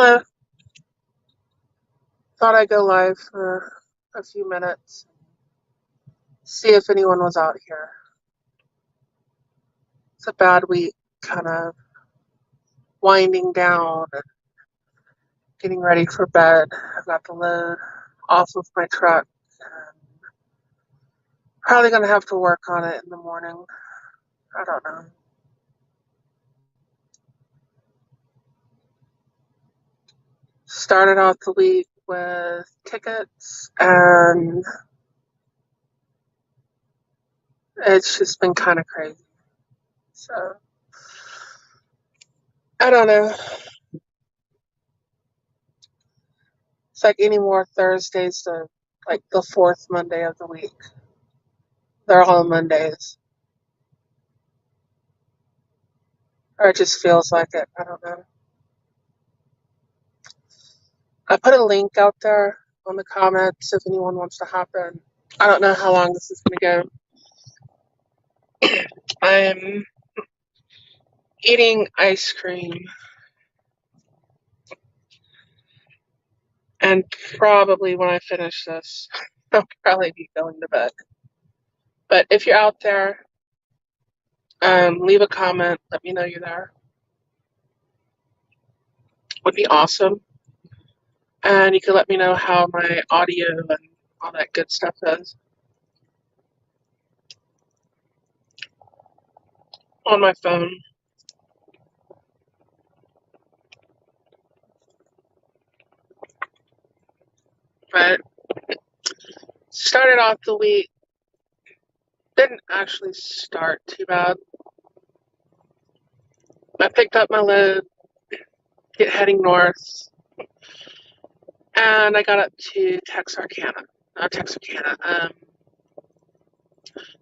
Hello. Thought I'd go live for a few minutes, see if anyone was out here. It's a bad week, kind of winding down and getting ready for bed. I've got the load off of my truck. And probably gonna have to work on it in the morning. I don't know. Started off the week with tickets, and it's just been kind of crazy. So I don't know. It's like any more Thursdays to like the fourth Monday of the week. They're all Mondays. Or it just feels like it. I don't know. I put a link out there on the comments if anyone wants to hop in. I don't know how long this is going to go. I'm eating ice cream and probably when I finish this, I'll probably be going to bed. But if you're out there, leave a comment. Let me know you're there. Would be awesome. And you can let me know how my audio and all that good stuff is on my phone. But started off the week, didn't actually start too bad. I picked up my load, heading north, and I got up to Texarkana. Not Texarkana.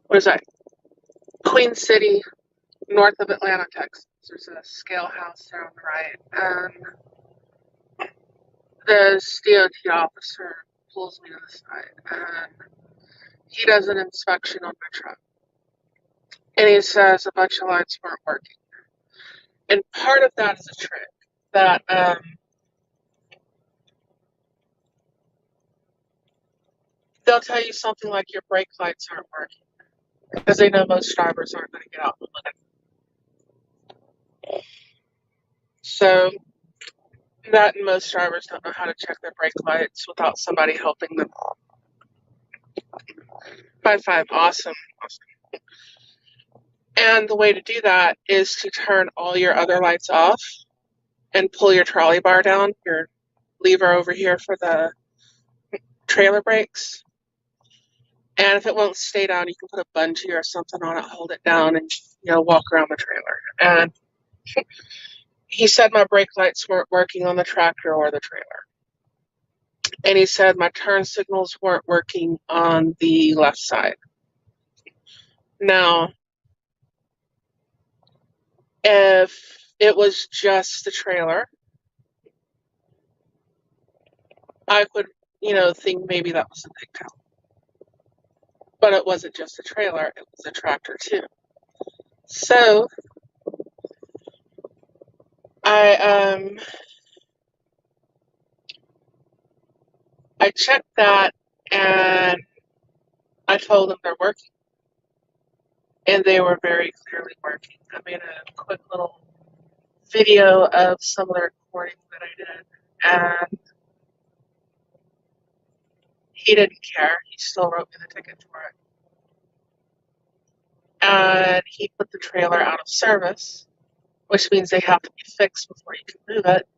What is that? Queen City, north of Atlanta, Texas. There's a scale house there on the right, and the DOT officer pulls me to the side, and he does an inspection on my truck, and he says a bunch of lights weren't working. And part of that is a trick that they'll tell you something like your brake lights aren't working because they know most drivers aren't going to get out and look at them. So that and most drivers don't know how to check their brake lights without somebody helping them. 5-5, awesome, awesome. And the way to do that is to turn all your other lights off and pull your trolley bar down, your lever over here for the trailer brakes. And if it won't stay down, you can put a bungee or something on it, hold it down, and walk around the trailer. And he said my brake lights weren't working on the tractor or the trailer. And he said my turn signals weren't working on the left side. Now, if it was just the trailer, I would, think maybe that was a big deal. But it wasn't just a trailer, it was a tractor too. So I I checked that and I told them they're working. And they were very clearly working. I made a quick little video of some of the recording that I did, and he didn't care. He still wrote me the ticket for it. And he put the trailer out of service, which means they have to be fixed before you can move it.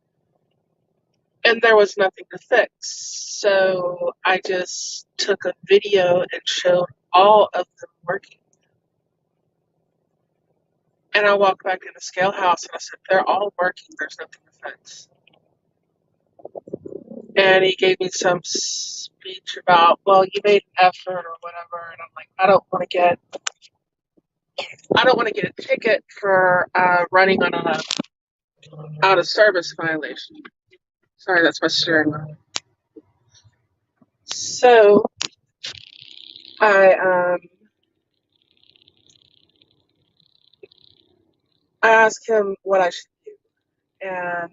And there was nothing to fix. So I just took a video and showed all of them working. And I walked back in the scale house and I said, they're all working. There's nothing to fix. And he gave me some speech about, well, you made an effort or whatever. And I'm like, I don't want to get a ticket for running on a out of service violation. Sorry, that's my steering wheel. So I I asked him what I should do, and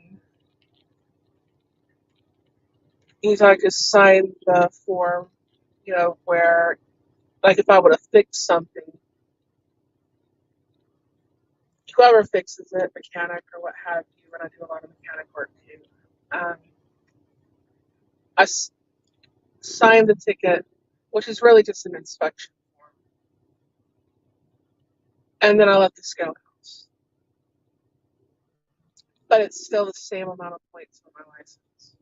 He's like, just sign the form, where, like, if I would have fixed something, whoever fixes it, mechanic or what have you, and I do a lot of mechanic work too. Um, I sign the ticket, which is really just an inspection form, and then I let the scale house. But it's still the same amount of points on my license.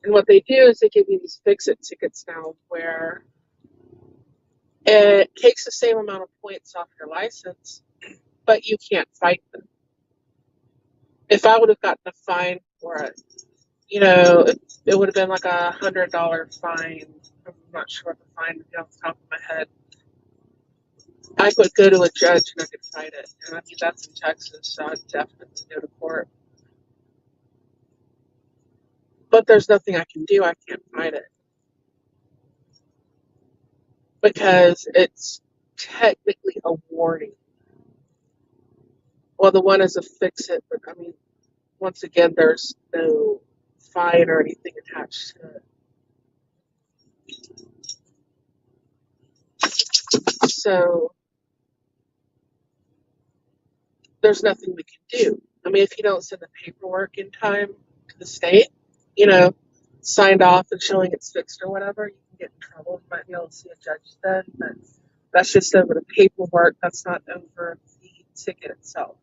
And what they do is they give you these fix-it tickets now where it takes the same amount of points off your license, but you can't fight them. If I would have gotten a fine for it, it would have been like $100 fine. I'm not sure what the fine would be off the top of my head. I could go to a judge and I could fight it. And I mean, that's in Texas, so I'd definitely go to court. But there's nothing I can do. I can't fight it because it's technically a warning. Well, the one is a fix it, but I mean, once again, there's no fine or anything attached to it. So there's nothing we can do. I mean, if you don't send the paperwork in time to the state, you know, signed off and showing it's fixed or whatever, you can get in trouble. You might be able to see a judge then, but that's just over the paperwork. That's not over the ticket itself.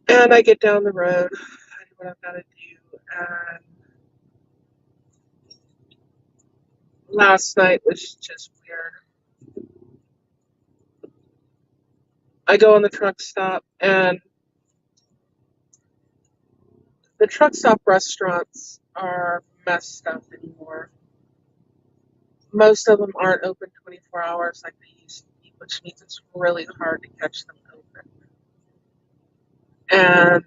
And I get down the road, I do what I've got to do, and last night was just weird. I go in the truck stop, and the truck stop restaurants are messed up anymore. Most of them aren't open 24 hours like they used to be, which means it's really hard to catch them open. And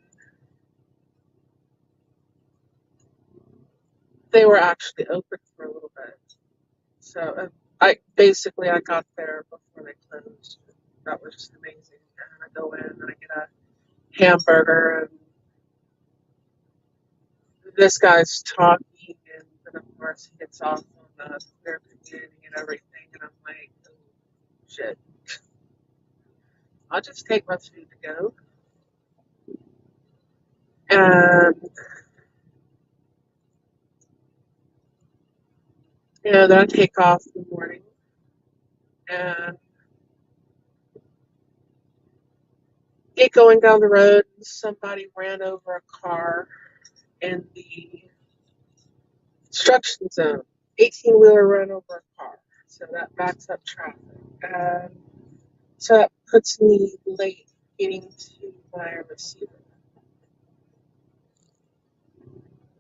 they were actually open for a little bit. So I got there before they closed. That was just amazing. And I go in and I get a hamburger, and this guy's talking, and then of course he gets off on the queer community and everything, and I'm like, oh, shit. I'll just take my food to go. And then I take off in the morning, and get going down the road, and somebody ran over a car in the construction zone. 18-wheeler ran over a car, so that backs up traffic. And so that puts me late getting to my receiver.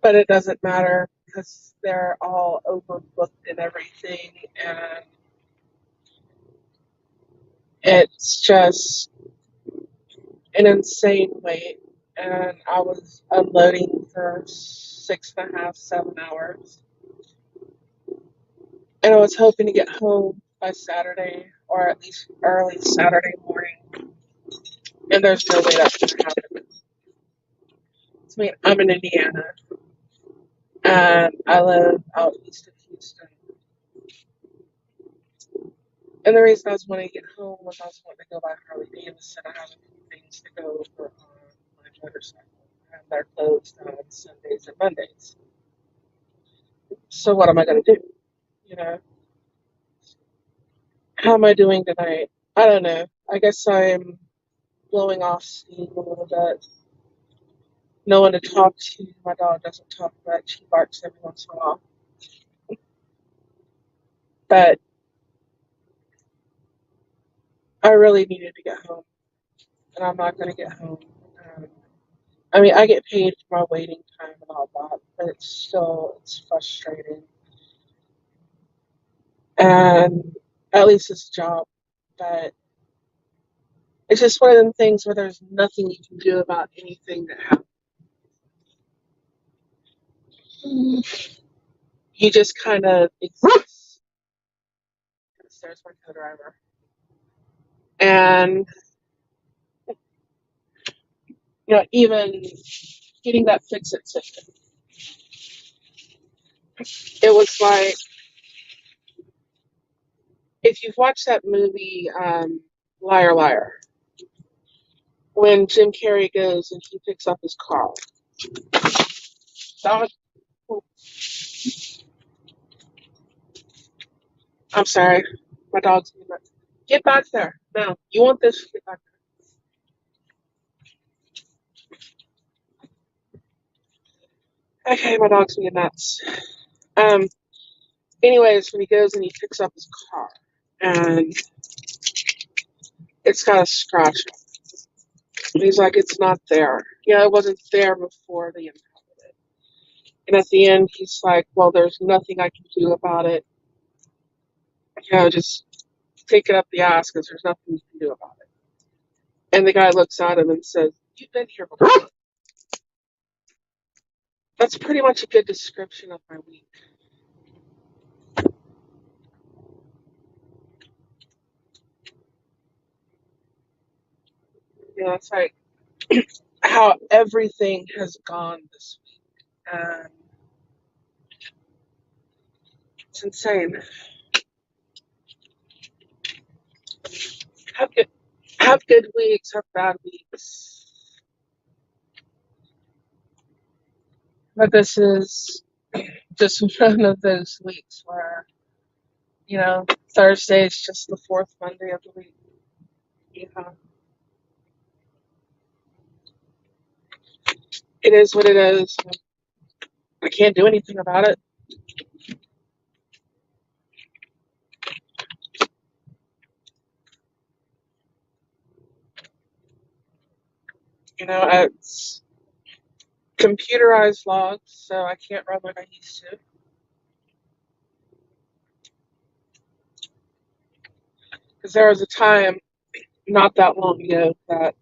But it doesn't matter because they're all overbooked and everything, and it's just an insane wait. And I was unloading for 6.5, 7 hours. And I was hoping to get home by Saturday, or at least early Saturday morning. And there's no way that's going to happen. I mean, I'm in Indiana, and I live out east of Houston. And the reason I was wanting to get home was I was wanting to go by Harley Davidson. I have a few things to go over on my motorcycle, and they're closed on Sundays and Mondays. So what am I going to do? You know, how am I doing tonight? I don't know. I guess I'm blowing off steam a little bit. No one to talk to. My dog doesn't talk much. He barks every once in a while. But I really needed to get home, and I'm not going to get home. Um, I mean, I get paid for my waiting time and all that, but it's frustrating. And at least it's a job, but it's just one of them things where there's nothing you can do about anything that happens. You just kind of exist. There's my co-driver. And, even getting that fix-it system. It was like, if you've watched that movie, Liar Liar, when Jim Carrey goes and he picks up his car. That was, I'm sorry, my dog's being nuts. Get back there. No, you want this? Get back there. Okay, my dog's being nuts. Um, anyways, when he goes and he picks up his car, and it's got a scratch. And he's like, it's not there. Yeah, it wasn't there before they impounded it. And at the end, he's like, well, there's nothing I can do about it. Just take it up the ass because there's nothing you can do about it. And the guy looks at him and says, you've been here before. That's pretty much a good description of my week. It's like how everything has gone this week. And it's insane. Have good, have good weeks, have bad weeks. But this is just one of those weeks where, Thursday is just the fourth Monday of the week. Yeah, it is what it is. I can't do anything about it. It's computerized logs, so I can't run like I used to. Because there was a time not that long ago that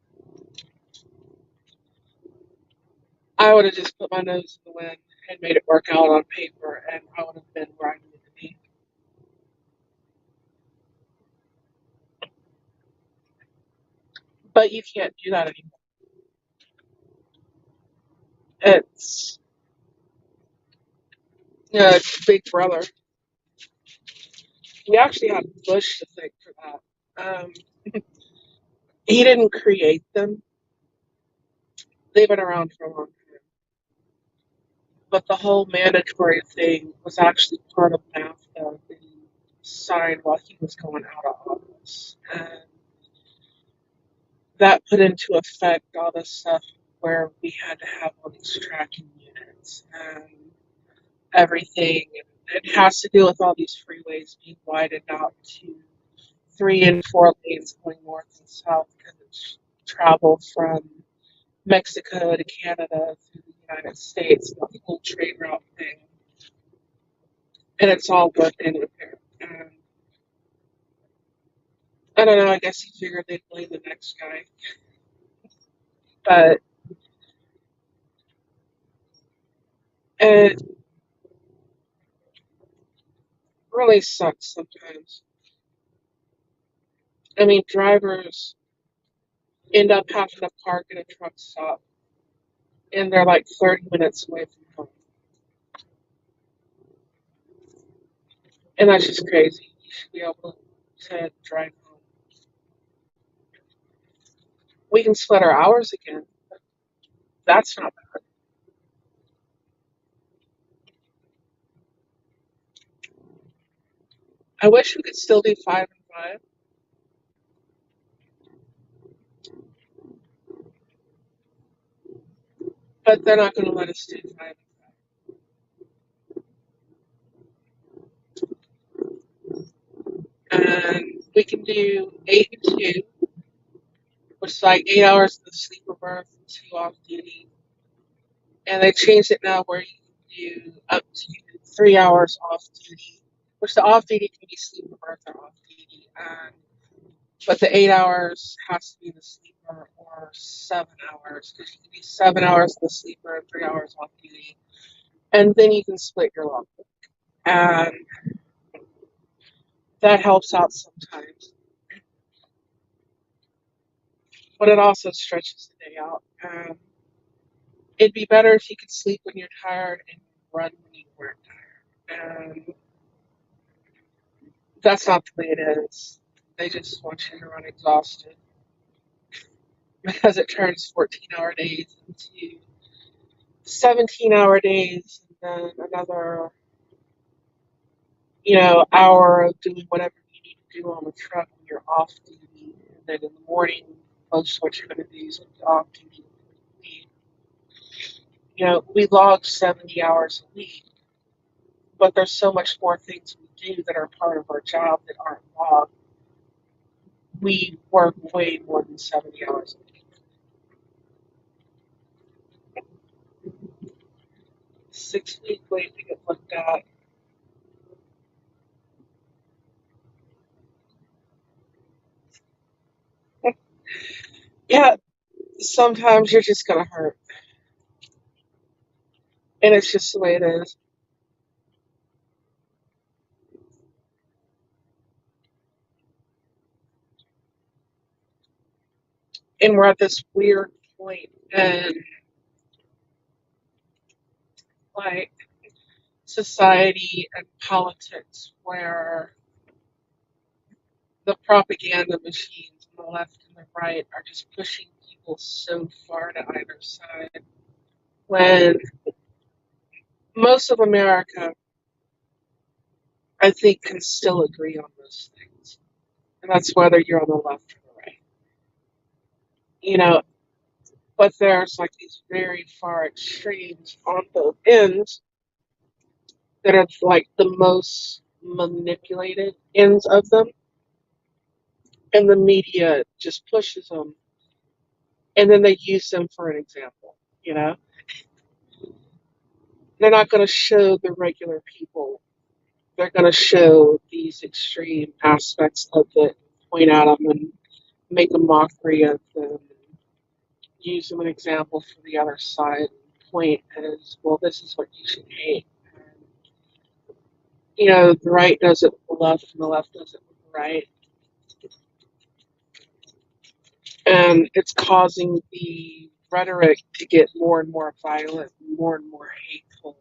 I would have just put my nose in the wind and made it work out on paper, and I would have been where I needed to be. But you can't do that anymore. It's, it's Big Brother. We actually have Bush to thank for that. He didn't create them. They've been around for a long time. But the whole mandatory thing was actually part of NAFTA that he signed while he was going out of office. And that put into effect all this stuff where we had to have all these tracking units and everything. It has to do with all these freeways being widened out to 3 and 4 lanes going north and south because it's travel from Mexico to Canada through the United States, the whole trade route thing. And it's all worked in with there. And I don't know, I guess he figured they'd blame the next guy. But it really sucks sometimes. I mean, drivers end up having to park at a truck stop and they're like 30 minutes away from home. And that's just crazy. You should be able to drive home. We can split our hours again. That's not bad. I wish we could still do 5 and 5, but they're not going to let us do 5 and 5. And we can do 8 and 2, which is like 8 hours in the sleeper berth, 2 off duty. And they changed it now where you can do up to 3 hours off duty, which the off duty can be sleeper berth or off duty. But the 8 hours has to be the sleeper or 7 hours because you can do 7 hours in the sleeper and 3 hours off duty. And then you can split your log. And that helps out sometimes. But it also stretches the day out. It'd be better if you could sleep when you're tired and run when you weren't tired. And that's not the way it is. They just want you to run exhausted because it turns 14-hour days into 17-hour days, and then another, hour of doing whatever you need to do on the truck when you're off duty. And then in the morning, most of what you're going to do is when you're off duty. We log 70 hours a week, but there's so much more things we do that are part of our job that aren't logged. We work way more than 70 hours a week. 6 week wait to get looked at. Yeah, sometimes you're just going to hurt. And it's just the way it is. And we're at this weird point in, like, society and politics where the propaganda machines on the left and the right are just pushing people so far to either side when most of America, I think, can still agree on those things. And that's whether you're on the left or the right. You know, but there's like these very far extremes on both ends that are like the most manipulated ends of them. And the media just pushes them. And then they use them for an example, you know? They're not going to show the regular people. They're going to show these extreme aspects of it, point at them and make a mockery of them, use them an example for the other side, point as, well, this is what you should hate. The right does it with the left and the left does it with the right. And it's causing the rhetoric to get more and more violent, more and more hateful,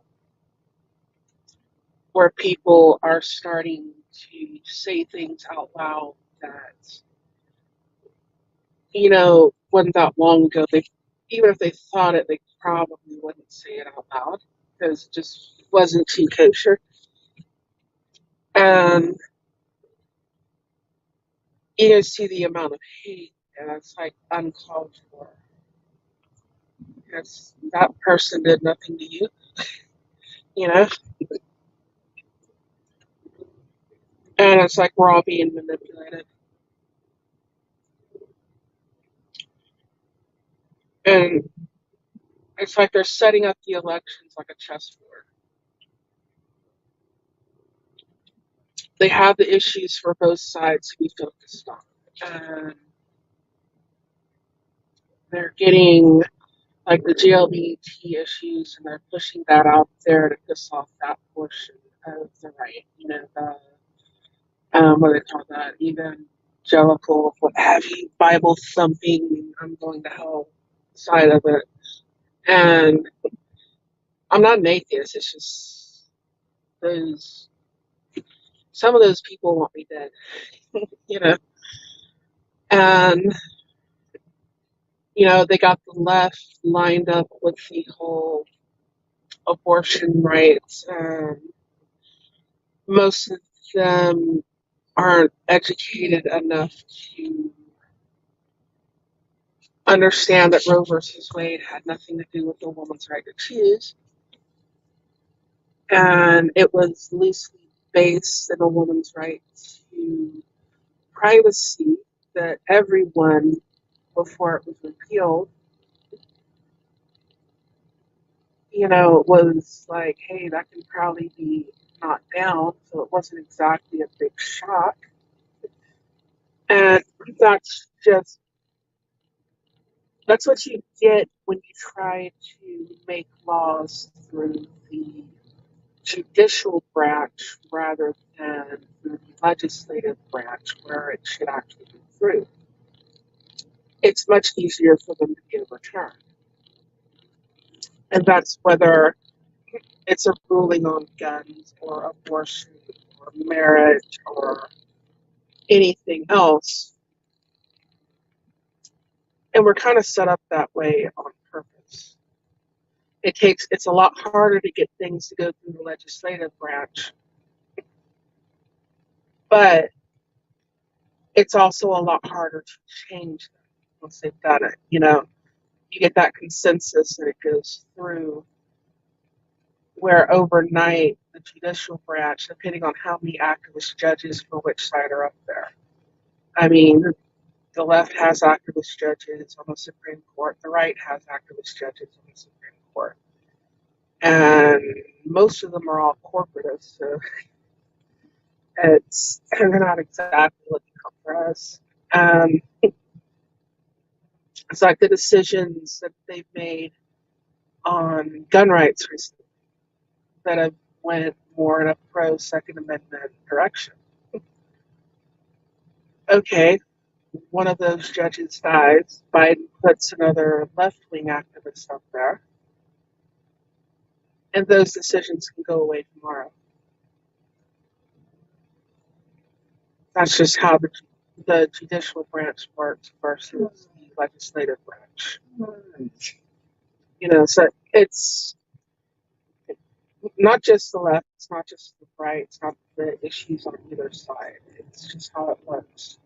where people are starting to say things out loud that, wasn't that long ago. Even if they thought it, they probably wouldn't say it out loud because it just wasn't too kosher. And see the amount of hate, and it's like uncalled for. Because that person did nothing to you, you know? And it's like we're all being manipulated. And it's like they're setting up the elections like a chessboard. They have the issues for both sides to be focused on. And they're getting like the GLBT issues, and they're pushing that out there to piss off that portion of the right. The what do they call that? Evangelical, what have you, Bible thumping, I'm going to hell side of it. And I'm not an atheist. It's just those some of those people want me dead, you know. And they got the left lined up with the whole abortion rights. Most of them aren't educated enough to understand that Roe versus Wade had nothing to do with the woman's right to choose, and it was loosely based in a woman's right to privacy that everyone, before it was repealed, was like, hey, that can probably be knocked down. So it wasn't exactly a big shock. And just that's what you get when you try to make laws through the judicial branch rather than through the legislative branch where it should actually go through. It's much easier for them to get overturned. And that's whether it's a ruling on guns or abortion or marriage or anything else. And we're kind of set up that way on purpose. It's a lot harder to get things to go through the legislative branch, but it's also a lot harder to change them once they've done it. You get that consensus and it goes through, where overnight the judicial branch, depending on how many activist judges for which side are up there. I mean, the left has activist judges on the Supreme Court, the right has activist judges on the Supreme Court. And most of them are all corporatists, so they're not exactly looking out for us. It's like the decisions that they've made on gun rights recently that have went more in a pro Second Amendment direction. Okay, one of those judges dies. Biden puts another left-wing activist up there, and those decisions can go away tomorrow. That's just how the judicial branch works versus the legislative branch. So it's not just the left, it's not just the right, it's not the issues on either side. It's just how it works.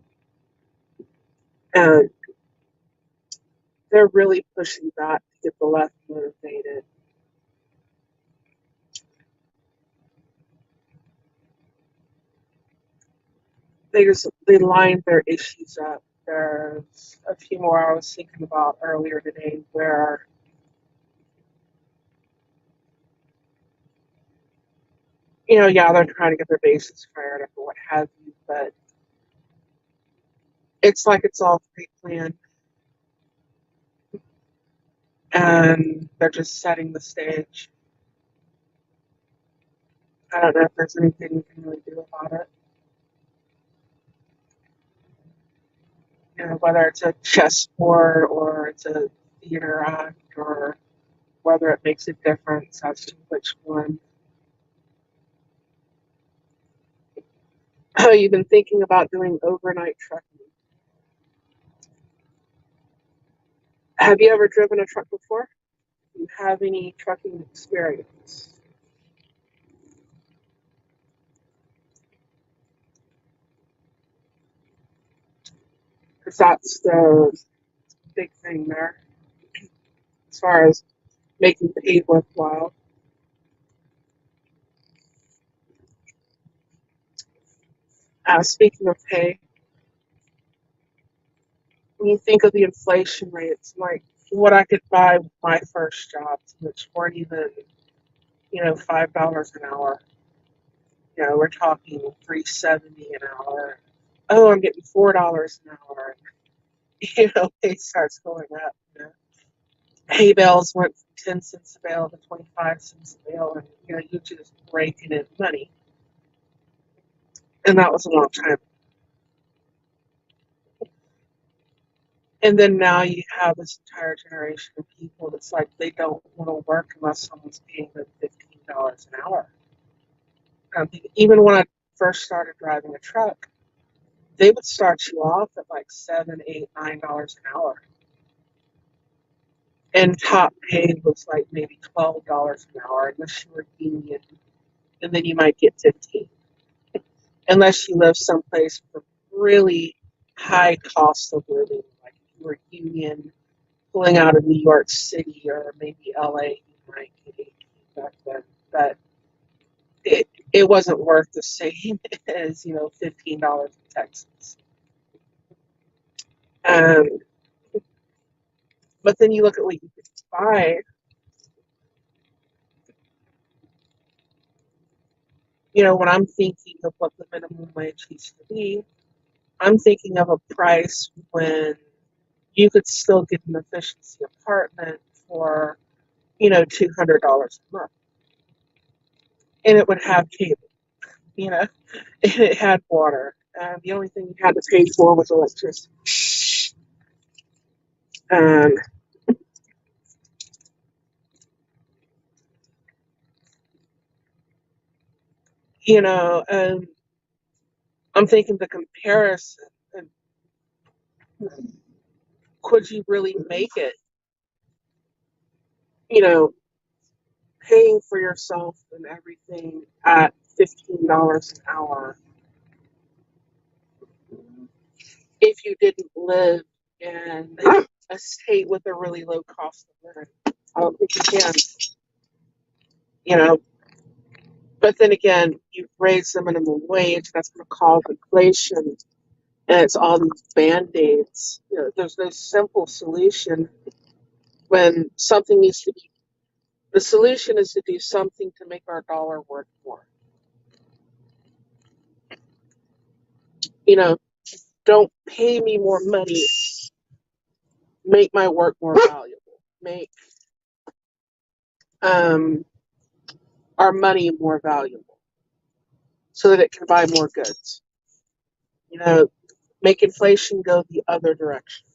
And they're really pushing that to get the left motivated. They line their issues up. There's a few more I was thinking about earlier today where they're trying to get their bases fired up or what have you, but it's like it's all pre-planned and they're just setting the stage. I don't know if there's anything we can really do about it. Whether it's a chessboard or it's a theater act or whether it makes a difference as to which one. Oh, you've been thinking about doing overnight trucking. Have you ever driven a truck before? Do you have any trucking experience? Because that's the big thing there as far as making pay worthwhile. Speaking of pay, when you think of the inflation rates, like what I could buy with my first job, which weren't even, $5 an hour. We're talking $3.70 an hour. Oh, I'm getting $4 an hour. It starts going up. Hay bales went from 10 cents a bale to 25 cents a bale, and you just raking in money. And that was a long time. And then now you have this entire generation of people that's like they don't want to work unless someone's paying them $15 an hour. Even when I first started driving a truck, they would start you off at like $7, $8, $9 an hour. And top pay was like maybe $12 an hour unless you were union, and then you might get 15. Unless you live someplace with a really high cost of living, like if you were union pulling out of New York City or maybe LA, you might get 18 back then. But it wasn't worth the same as $15 in Texas. But then you look at what you could buy. When I'm thinking of what the minimum wage used to be, I'm thinking of a price when you could still get an efficiency apartment for, $200 a month. And it would have cable, and it had water. The only thing you had to pay for was electricity. Um, And I'm thinking the comparison, and could you really make it, you know, paying for yourself and everything at $15 an hour if you didn't live in a state with a really low cost of living? I don't think you can, you know. But then again, you've raised the minimum wage, that's going to cause inflation, and it's all these band-aids. There's no simple solution when something needs to be. The solution is to do something to make our dollar worth more. You know, don't pay me more money, make my work more valuable, make um, our money more valuable so that it can buy more goods. You know, make inflation go the other direction.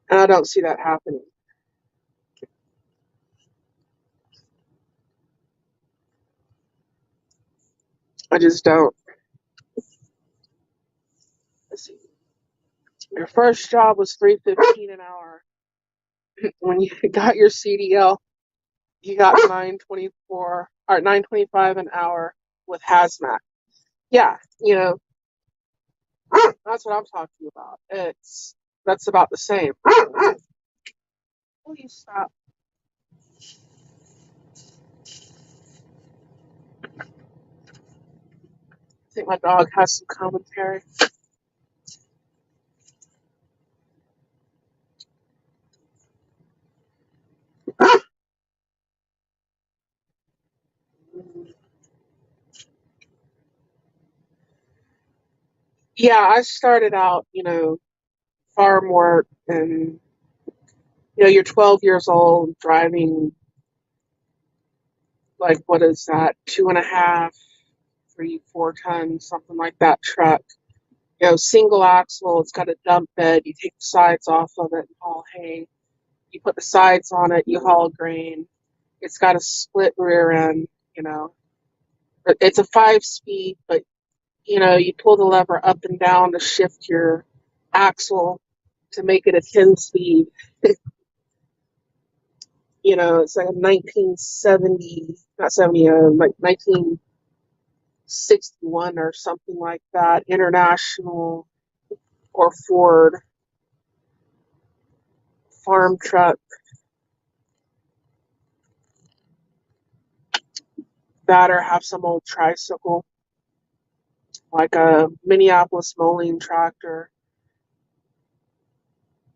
And I don't see that happening. I just don't. Let's see. Your first job was $3.15 an hour. When you got your CDL, you got 9.24 or 9.25 an hour with hazmat. Yeah, that's what I'm talking about. That's about the same. Will you stop? I think my dog has some commentary. Yeah, I started out, farm work, and you're 12 years old driving, like, what is that, 2.5, 3, 4 tons, something like that truck. Single axle, it's got a dump bed. You take the sides off of it and haul hay. You put the sides on it, you haul grain. It's got a split rear end, you know. It's a 5-speed, but you pull the lever up and down to shift your axle to make it a 10-speed. It's like a 1970, not 70, like 1961 or something like that, International or Ford farm truck that, or have some old tricycle, like a Minneapolis Moline tractor.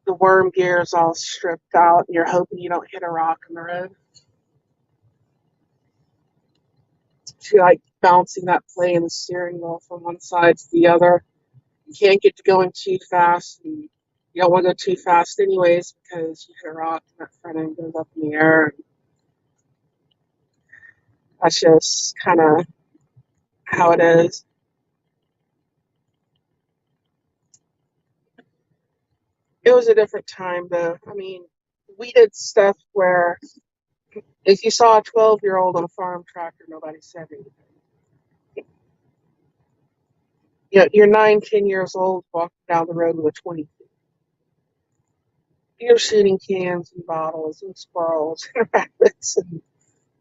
The worm gear is all stripped out, and you're hoping you don't hit a rock in the road. You're like bouncing that play in the steering wheel from one side to the other. You can't get to going too fast, and you don't want to go too fast anyways because you hit a rock and that front end goes up in the air. And that's just kind of how it is. It was a different time, though. I mean, we did stuff where if you saw a 12-year-old on a farm tractor, nobody said anything. You're 9, 10 years old walking down the road with a 20. You're shooting cans and bottles and squirrels and rabbits and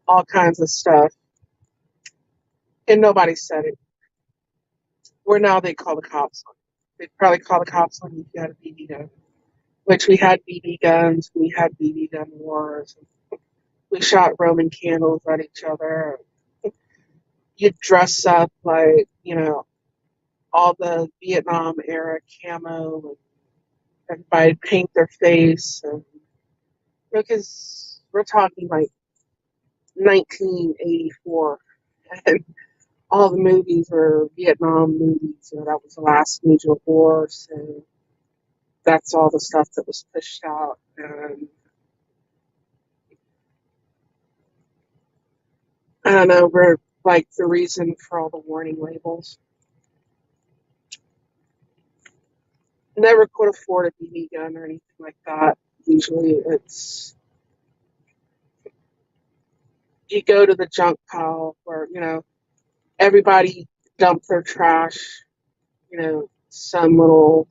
all kinds of stuff. And nobody said it. Where now they call the cops on you. They'd probably call the cops on you if you had a BB gun, which we had BB guns. We had BB gun wars. We shot Roman candles at each other. You'd dress up like, all the Vietnam era camo, and everybody'd paint their face. And, because we're talking like 1984. And all the movies were Vietnam movies. That was the last major war. So that's all the stuff that was pushed out. And I don't know, we're like the reason for all the warning labels. Never could afford a BB gun or anything like that. Usually it's, you go to the junk pile where, everybody dumped their trash, some little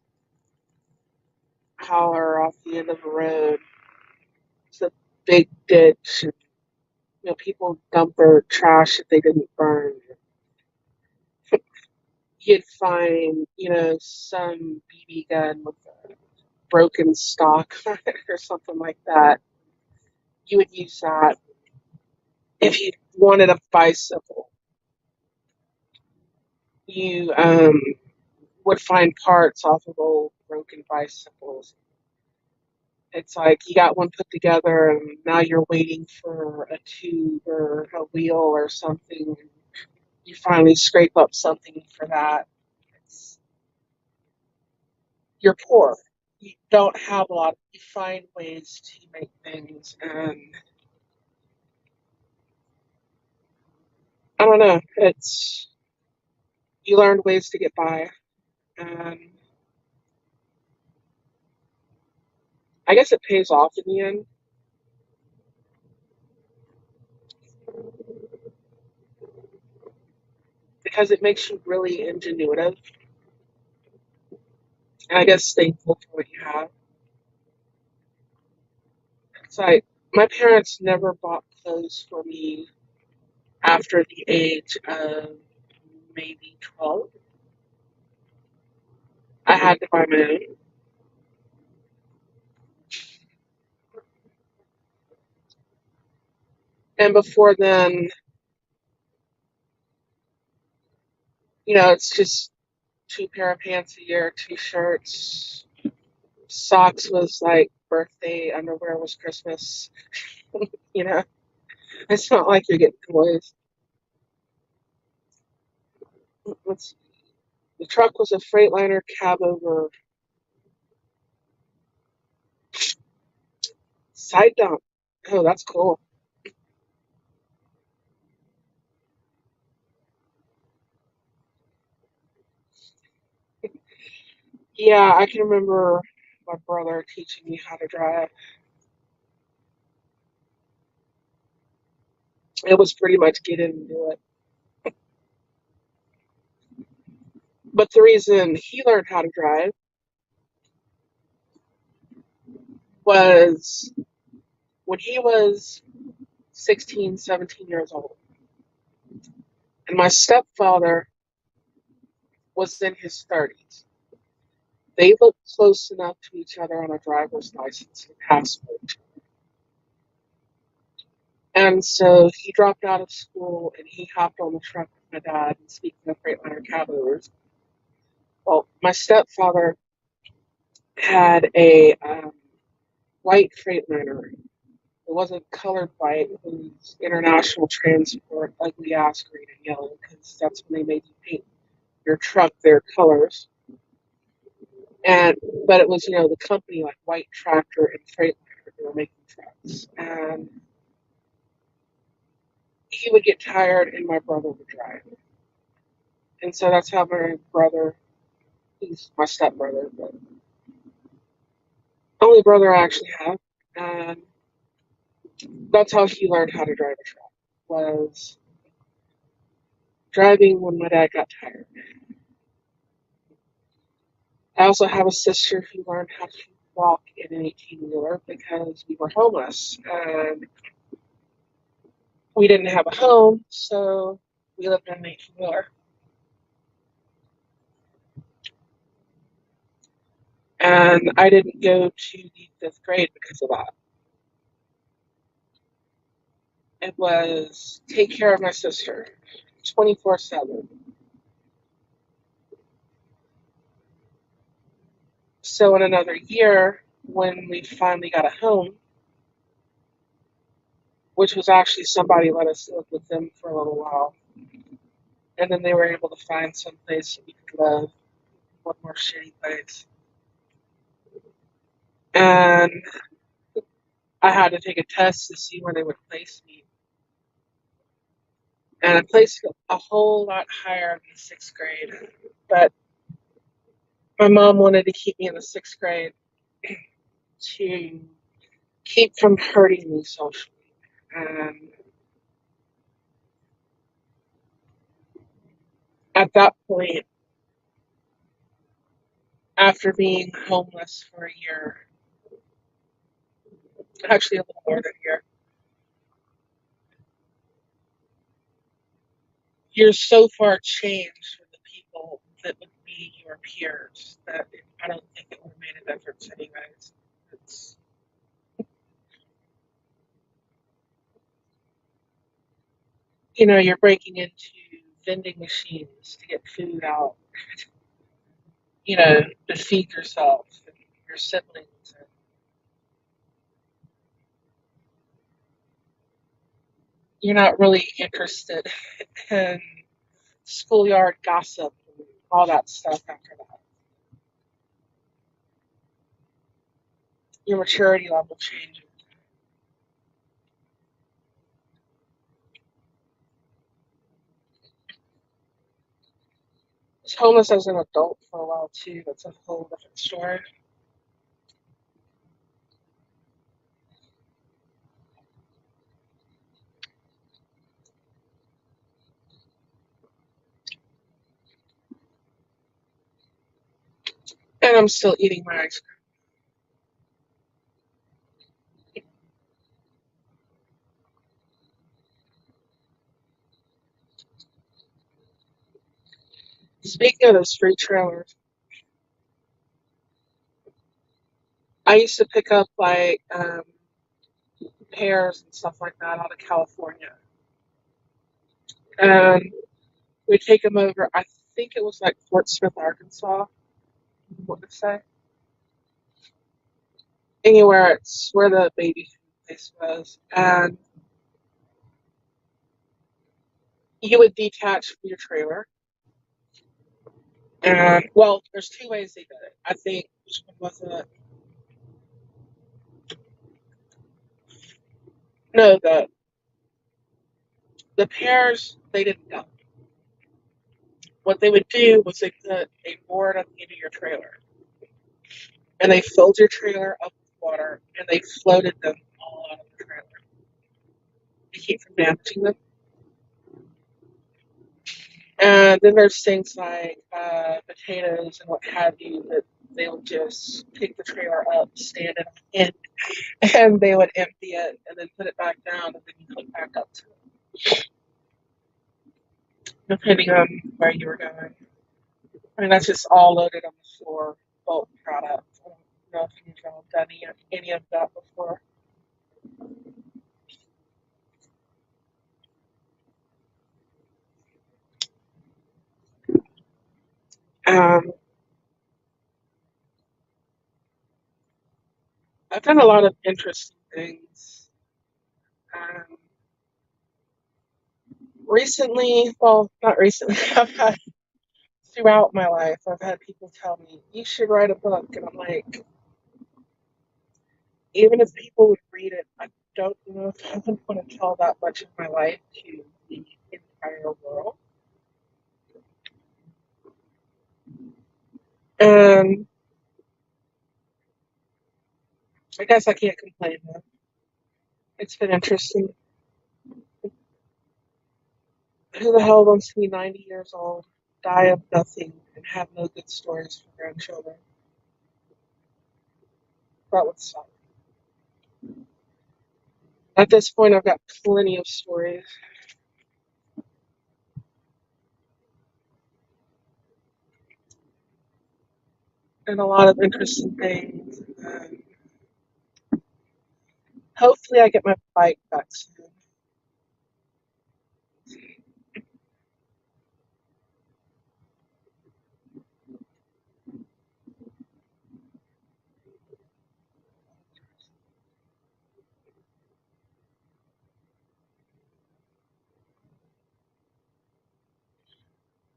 holler off the end of the road. It's a big ditch. And, people dump their trash that they didn't burn. You'd find, some BB gun with a broken stock on it or something like that. You would use that if you wanted a bicycle. You would find parts off of old broken bicycles. It's like you got one put together and now you're waiting for a tube or a wheel or something. You finally scrape up something for that. It's, you're poor. You don't have a lot. You find ways to make things, and I don't know. It's you learned ways to get by, and I guess it pays off in the end because it makes you really ingenuitive, and I guess thankful for what you have. It's like my parents never bought clothes for me after the age of maybe 12. I had to buy my own. And before then, it's just two pair of pants a year, two shirts. Socks was like birthday, underwear was Christmas. You know, it's not like you're getting toys. Let's, the truck was a Freightliner cab over side dump. Oh, that's cool. Yeah, I can remember my brother teaching me how to drive. It was pretty much get in and do it. But the reason he learned how to drive was when he was 16, 17 years old. And my stepfather was in his 30s. They looked close enough to each other on a driver's license and passport. And so he dropped out of school and he hopped on the truck with my dad. And speaking of Freightliner caboers, well, my stepfather had a white Freightliner. It wasn't colored white, it was international transport, ugly ass green and yellow, because that's when they made you paint your truck their colors. And but it was, the company like White Tractor and Freightliner, they were making trucks. And he would get tired and my brother would drive. And so that's how my brother, he's my stepbrother, but only brother I actually have. And that's how he learned how to drive a truck, was driving when my dad got tired. I also have a sister who learned how to walk in an 18-wheeler because we were homeless and we didn't have a home, so we lived in an 18-wheeler. And I didn't go to the fifth grade because of that. It was take care of my sister 24/7. So in another year, when we finally got a home, which was actually somebody let us live with them for a little while, and then they were able to find some place that we could live, one more shitty place. And I had to take a test to see where they would place me. And I placed a whole lot higher in the sixth grade. But my mom wanted to keep me in the sixth grade to keep from hurting me socially. And at that point, after being homeless for a year, actually a little more than a year, you're so far changed from the people that would be your peers that I don't think it would have made a difference anyways. It's, you're breaking into vending machines to get food out, to feed yourself and your siblings. And you're not really interested in schoolyard gossip and all that stuff after that. Your maturity level changes. I was homeless as an adult for a while too. That's a whole different story. And I'm still eating my ice cream. Speaking of those free trailers, I used to pick up like pears and stuff like that out of California. And we'd take them over, I think it was like Fort Smith, Arkansas, what to say. Anywhere, it's where the baby food place was. And you would detach from your trailer. And, well, there's two ways they did it. I think, which one was it? No, the pears, they didn't dump. What they would do was they put a board at the end of your trailer. And they filled your trailer up with water and they floated them all out of the trailer to keep from damaging them. And then there's things like potatoes and what have you that they would just pick the trailer up, stand it in, and they would empty it and then put it back down and then you hook back up to it, depending on where you were going. I mean, that's just all loaded on the floor, bulk product. I don't know if you've done any of that before. Um, I've done a lot of interesting things. Um, Recently, well, not recently, I've had throughout my life, I've had people tell me, you should write a book. And I'm like, even if people would read it, I don't know if I would want to tell that much of my life to the entire world. And I guess I can't complain though. It's been interesting. Who the hell wants to be 90 years old, die of nothing, and have no good stories for grandchildren? That would suck. At this point, I've got plenty of stories and a lot of interesting things. Hopefully, I get my bike back soon.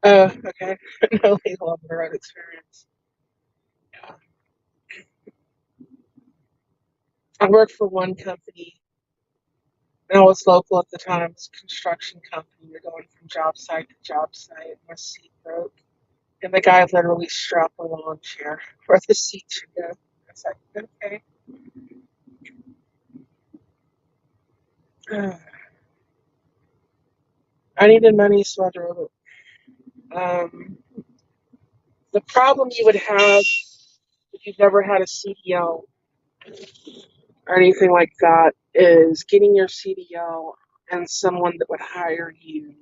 Oh, okay. No legal on the road experience. Yeah. I worked for one company, and I was local at the time. It was a construction company. You're going from job site to job site. My seat broke, and the guy literally strapped a lawn chair where the seat should go. I was like, okay. I needed money, so I drove it. Um, the problem you would have if you've never had a CDL or anything like that is getting your CDL and someone that would hire you,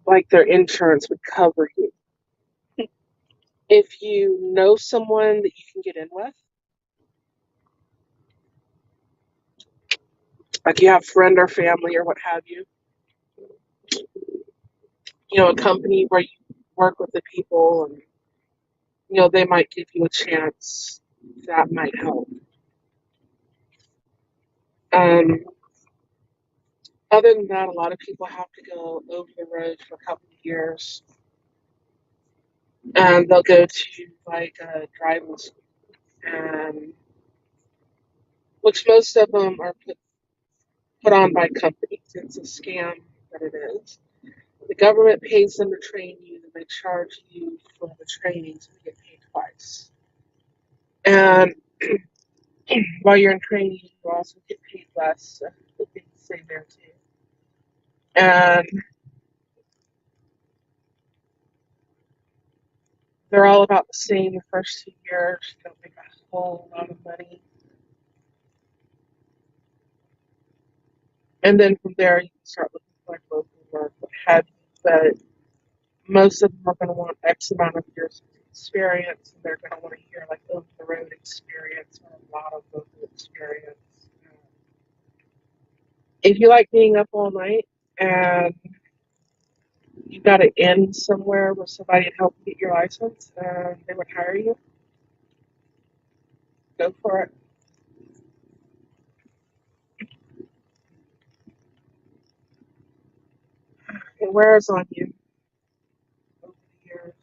like their insurance would cover you. If you know someone that you can get in with, like you have friend or family or what have you, a company where you work with the people and, they might give you a chance, that might help. Um, Other than that, a lot of people have to go over the road for a couple of years and they'll go to like a driving school, and which most of them are put on by companies. It's a scam that it is. The government pays them to train you, and they charge you for the training, so you get paid twice. And while you're in training, you also get paid less. So the things say there too. And they're all about the same the first 2 years. You don't make a whole lot of money. And then from there, you can start looking for like local work, what have you. But most of them are going to want X amount of years of experience, and they're going to want to hear like over the road experience or a lot of local experience. If you like being up all night and you got to end somewhere where somebody would help you get your license and they would hire you, go for it. It wears on you over the years.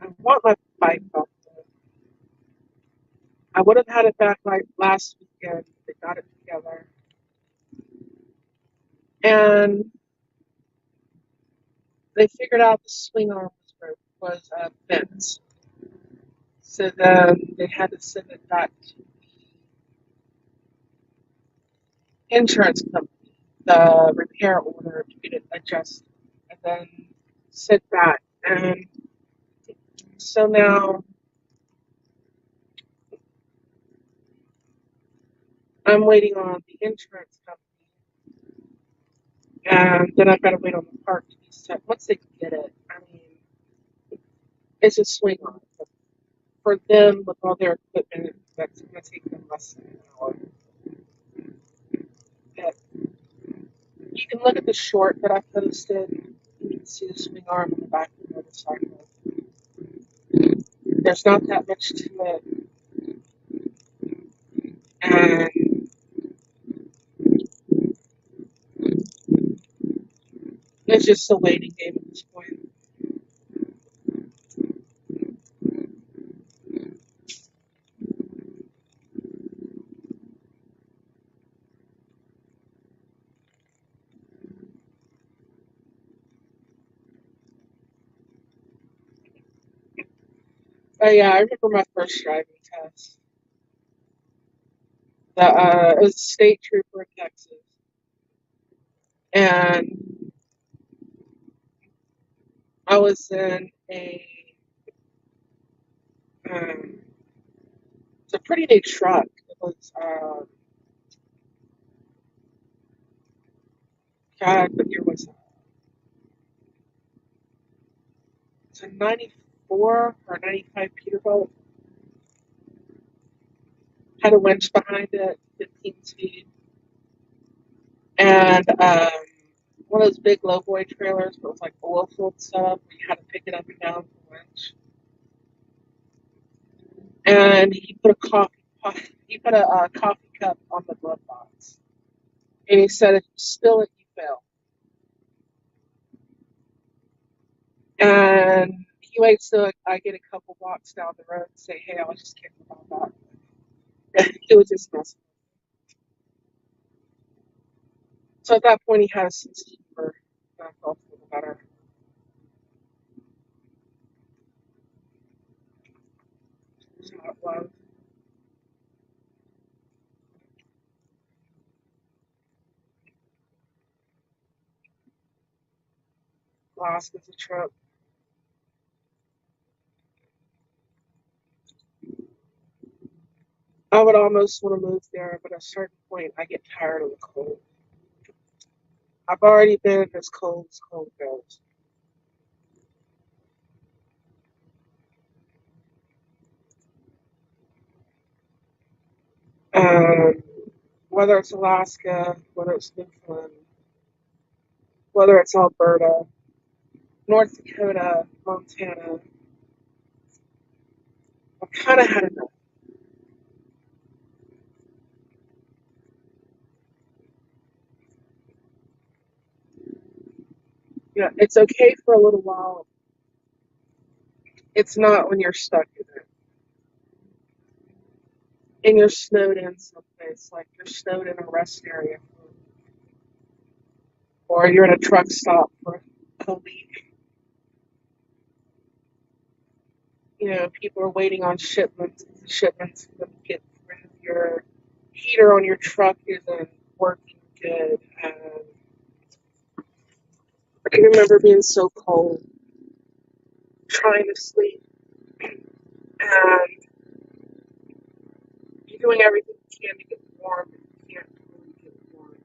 I want my bike back though. I would have had it back like last weekend. They got it together. And they figured out the swing arm was bent. So then they had to send it back to the insurance company, the repair order to get it adjusted, and then sent back. And so now I'm waiting on the insurance company, and then I've got to wait on the part to be sent. Once they get it, I mean, it's a swing on. But for them, with all their equipment, that's going to take them less than an hour. But you can look at the short that I posted. You can see the swing arm on the back of the motorcycle. There's not that much to it, and it's just a waiting game at this point. But yeah, I remember my first driving test. It was a state trooper in Texas, and I was in um, it's a pretty big truck. It was, God, what year was it? It's a 94 or 95 Peterbilt. Had a winch behind it, 15 speed, and one of those big lowboy trailers, but it was like oil filled setup. You had to pick it up and down with the winch. And he put a coffee cup on the glove box, and he said, "If you spill it, you fail." And he waits till I get a couple blocks down the road and say, "Hey, I was just kidding about that." He was just messing. So at that point, he had a sense of humor, and I felt a little better. So it was. Alaska's a trip. I would almost want to move there, but at a certain point, I get tired of the cold. I've already been as cold as cold goes. And whether it's Alaska, whether it's Newfoundland, whether it's Alberta, North Dakota, Montana, I've kind of had enough. Yeah, it's okay for a little while. It's not when you're stuck in it. And you're snowed in someplace, like you're snowed in a rest area, or you're in a truck stop for a week. You know, people are waiting on shipments. Shipments get through. Your heater on your truck isn't working good. And I can remember being so cold, trying to sleep, and you're doing everything you can to get warm, and you can't really get warm.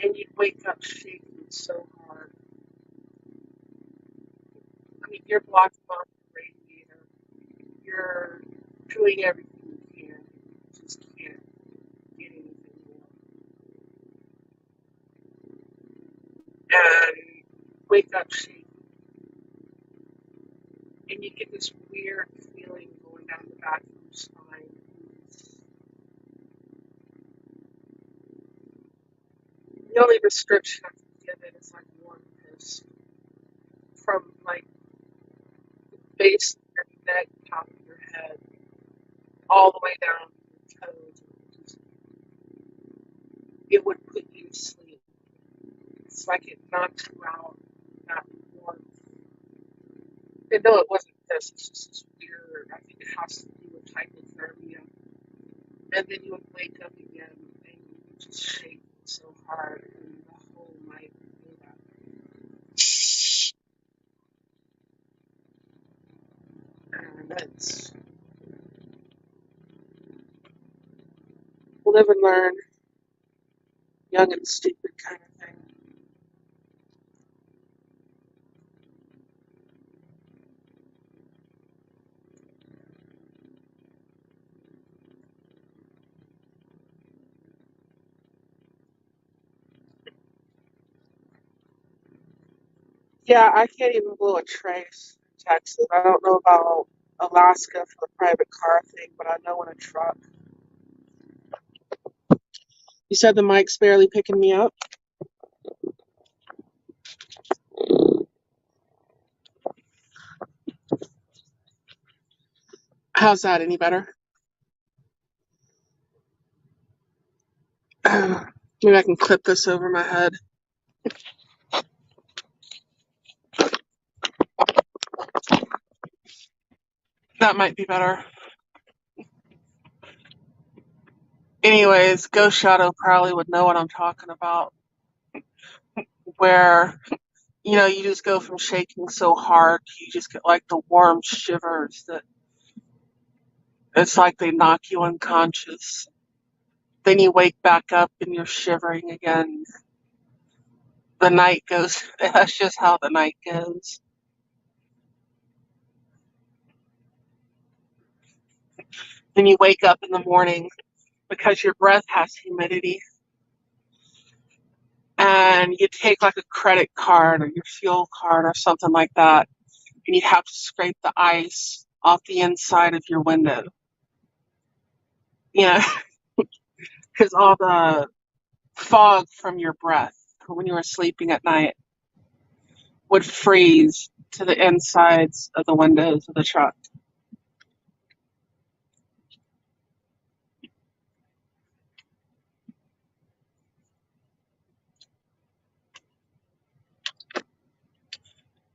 And you'd wake up shaking so hard. I mean, you're blocking off the radiator. You're doing everything you can. You just can't get anything warm. And wake up shaking. And you get this weird feeling going down the back of your spine. The only description I can give it is like warm piss from like the base of your neck, top of your head, all the way down to your toes. It would put you to sleep. It's like it knocks you out that warmth. And no, it wasn't this. It's just this weird. I think it has to do with hypothermia. And then you would wake up again and you would just shake so hard, and the whole night would do that. And it's live and learn, young and stupid kind of thing. Yeah, I can't even blow a trace in Texas. I don't know about Alaska for the private car thing, but I know in a truck. You said the mic's barely picking me up. How's that? Any better? Maybe I can clip this over my head. That might be better. Anyways, Ghost Shadow probably would know what I'm talking about. Where, you just go from shaking so hard, you just get like the warm shivers that it's like they knock you unconscious. Then you wake back up and you're shivering again. The night goes, that's just how the night goes. Then you wake up in the morning because your breath has humidity, and you take like a credit card or your fuel card or something like that, and you have to scrape the ice off the inside of your window. Yeah, because all the fog from your breath when you were sleeping at night would freeze to the insides of the windows of the truck.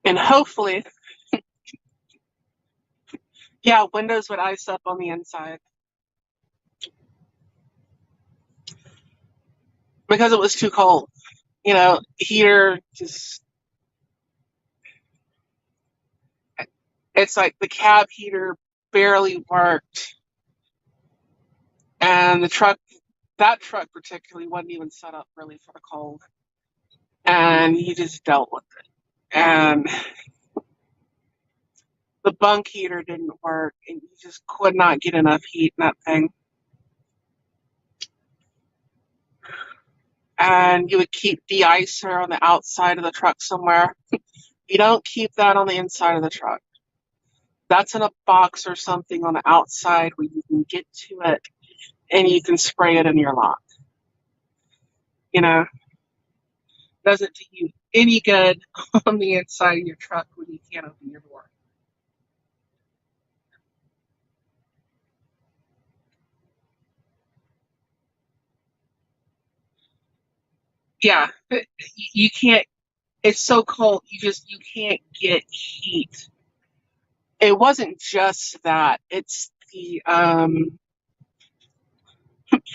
And hopefully, yeah, windows would ice up on the inside because it was too cold. heater just, it's like the cab heater barely worked, and that truck particularly wasn't even set up really for the cold, and he just dealt with it. And the bunk heater didn't work, and you just could not get enough heat in that thing. And you would keep de-icer on the outside of the truck somewhere. You don't keep that on the inside of the truck. That's in a box or something on the outside where you can get to it and you can spray it in your lock. Doesn't do you any good on the inside of your truck when you can't open your door. Yeah, you can't. It's so cold. You can't get heat. It wasn't just that. It's the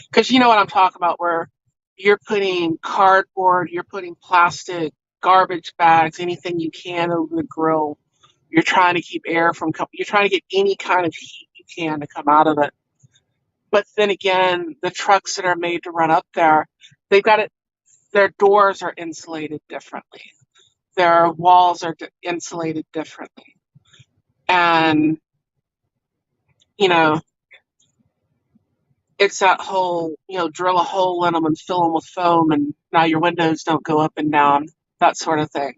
because you know what I'm talking about, where you're putting cardboard, you're putting plastic, garbage bags, anything you can over the grill. You're trying to keep air from coming. You're trying to get any kind of heat you can to come out of it. But then again, the trucks that are made to run up there, they've got it. Their doors are insulated differently. Their walls are insulated differently, and you know it's that whole, drill a hole in them and fill them with foam, and now your windows don't go up and down, that sort of thing.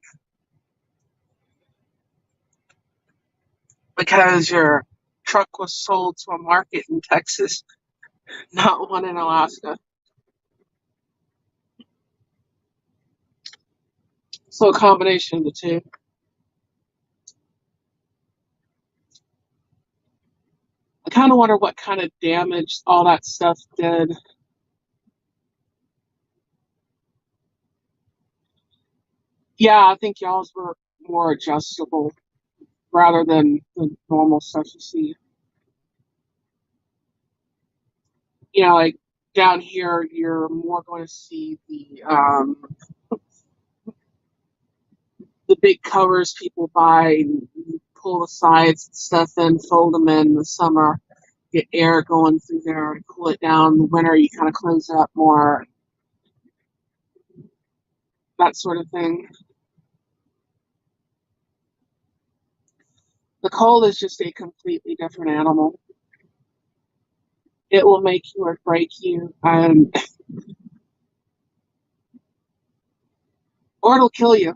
Because your truck was sold to a market in Texas, not one in Alaska. So a combination of the two. I kind of wonder what kind of damage all that stuff did. Yeah, I think y'all's were more adjustable rather than the normal stuff you see. Like down here, you're more going to see the big covers people buy. And you pull the sides and stuff in, fold them in the summer, get air going through there to cool it down. In the winter, you kind of close it up more, that sort of thing. The cold is just a completely different animal. It will make you or break you, or it'll kill you,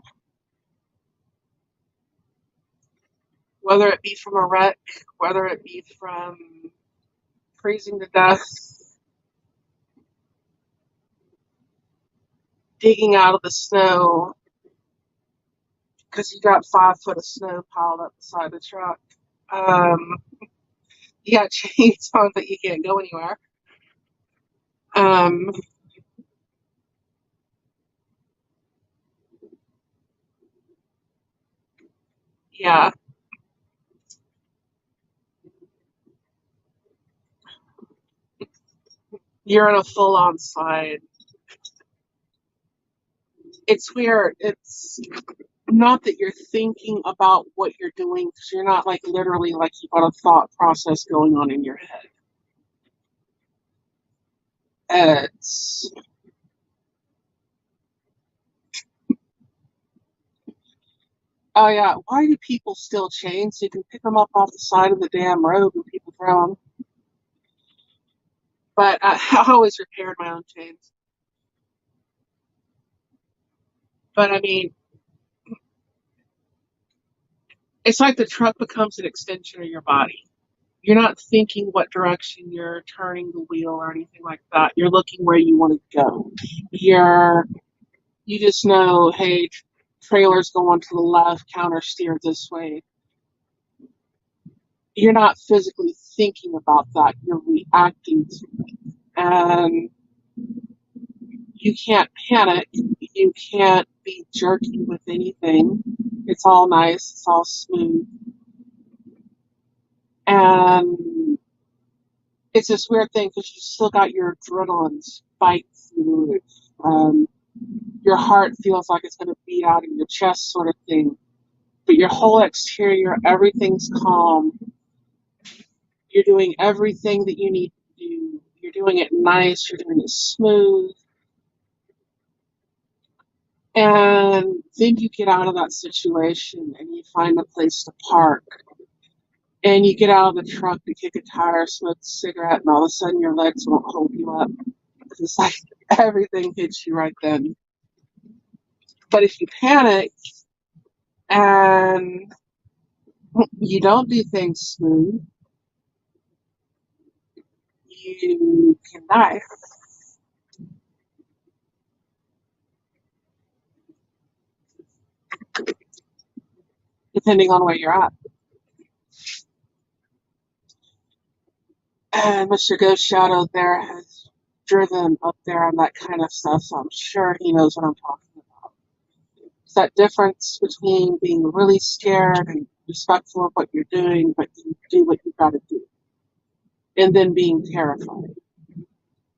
whether it be from a wreck, whether it be from freezing to death, digging out of the snow because you got 5 foot of snow piled up beside the truck. Um, you got chains on, but you can't go anywhere. Um, yeah, you're in a full on slide. It's weird. It's not that you're thinking about what you're doing, because you're not like literally like you've got a thought process going on in your head. It's Oh yeah, why do people steal chains? You can pick them up off the side of the damn road and people throw them. But I always repaired my own chains. But I mean, it's like the truck becomes an extension of your body. You're not thinking what direction you're turning the wheel or anything like that. You're looking where you want to go. You just know, hey, trailer's going to the left, counter steer this way. You're not physically thinking about that. You're reacting to it. And you can't panic. You can't be jerky with anything. It's all nice. It's all smooth. And it's this weird thing because you still got your adrenaline spike through the roof. your heart feels like it's going to beat out of your chest, sort of thing. But your whole exterior, everything's calm. You're doing everything that you need to do. You're doing it nice, you're doing it smooth. And then you get out of that situation and you find a place to park. And you get out of the truck to kick a tire, smoke a cigarette, and all of a sudden your legs won't hold you up. It's like everything hits you right then. But if you panic and you don't do things smooth, you can die, depending on where you're at. And Mr. Ghost Shadow there has driven up there on that kind of stuff, so I'm sure he knows what I'm talking about. It's that difference between being really scared and respectful of what you're doing, but you do what you gotta do, and then being terrified.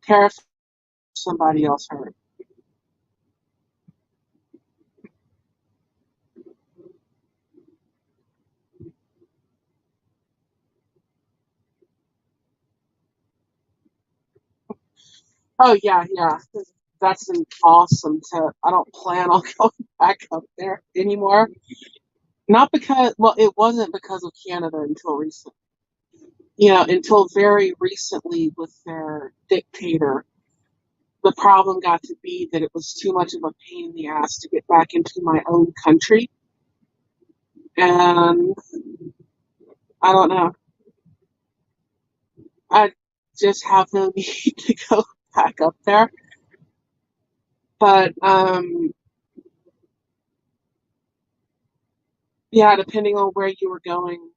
Terrified of somebody else hurt. Oh yeah, yeah. That's an awesome tip. I don't plan on going back up there anymore. Not because, well, it wasn't because of Canada until recent. Until very recently with their dictator, the problem got to be that it was too much of a pain in the ass to get back into my own country. And I don't know. I just have no need to go back up there. But yeah, depending on where you were going,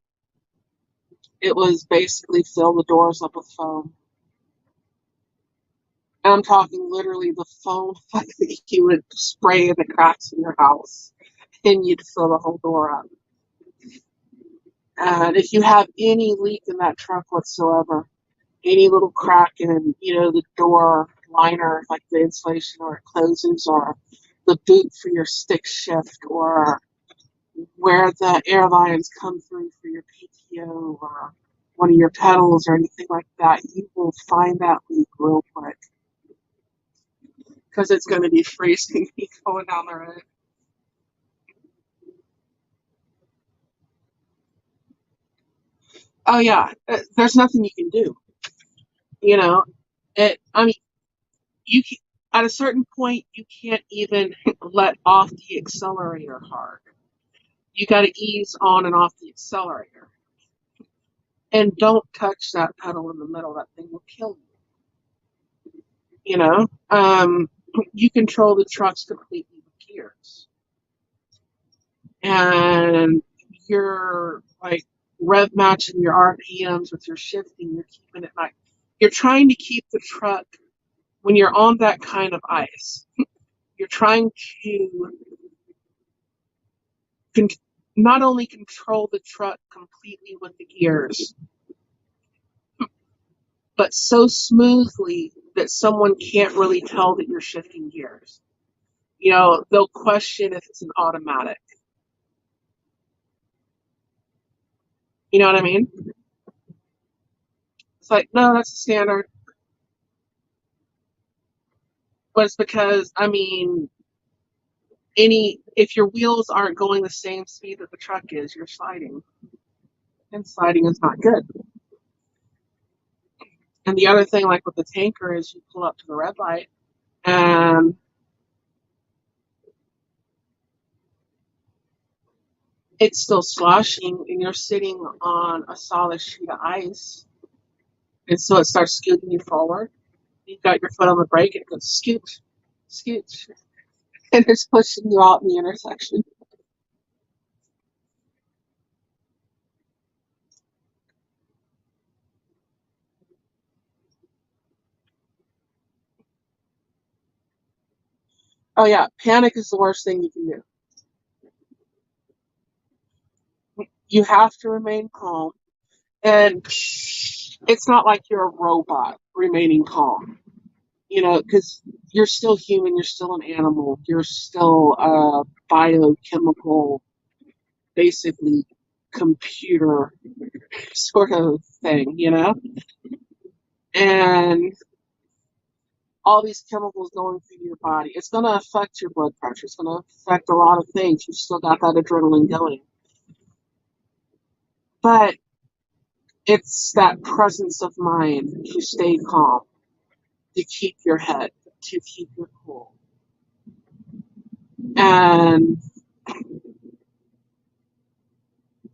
it was basically fill the doors up with foam. And I'm talking literally the foam like that you would spray in the cracks in your house, and you'd fill the whole door up. And if you have any leak in that truck whatsoever, any little crack in, the door liner, like the insulation or it closes, or the boot for your stick shift, or where the air lines come through for your PTO, or one of your pedals, or anything like that, you will find that leak real quick because it's going to be freezing going down the road. Oh yeah, there's nothing you can do. You know, I mean, you can, at a certain point you can't even let off the accelerator hard. You got to ease on and off the accelerator, and don't touch that pedal in the middle. That thing will kill you. You know, you control the trucks completely with gears, and you're like rev matching your RPMs with your shifting. You're keeping it like you're trying to keep the truck when you're on that kind of ice. You're trying to con- not only control the truck completely with the gears, but so smoothly that someone can't really tell that you're shifting gears. They'll question if it's an automatic. You know what I mean? It's like, no, that's a standard. But it's because, I mean, if your wheels aren't going the same speed that the truck is, you're sliding. And sliding is not good. And the other thing, like with the tanker, is you pull up to the red light and it's still sloshing and you're sitting on a solid sheet of ice. And so it starts scooting you forward. You've got your foot on the brake, and it goes scoot, scoot. And it's pushing you out in the intersection. Oh, yeah, panic is the worst thing you can do. You have to remain calm. And it's not like you're a robot remaining calm. because you're still human, you're still an animal, you're still a biochemical, basically computer sort of thing. And all these chemicals going through your body, it's going to affect your blood pressure. It's going to affect a lot of things. You still got that adrenaline going. But it's that presence of mind to stay calm, to keep your head, to keep your cool. And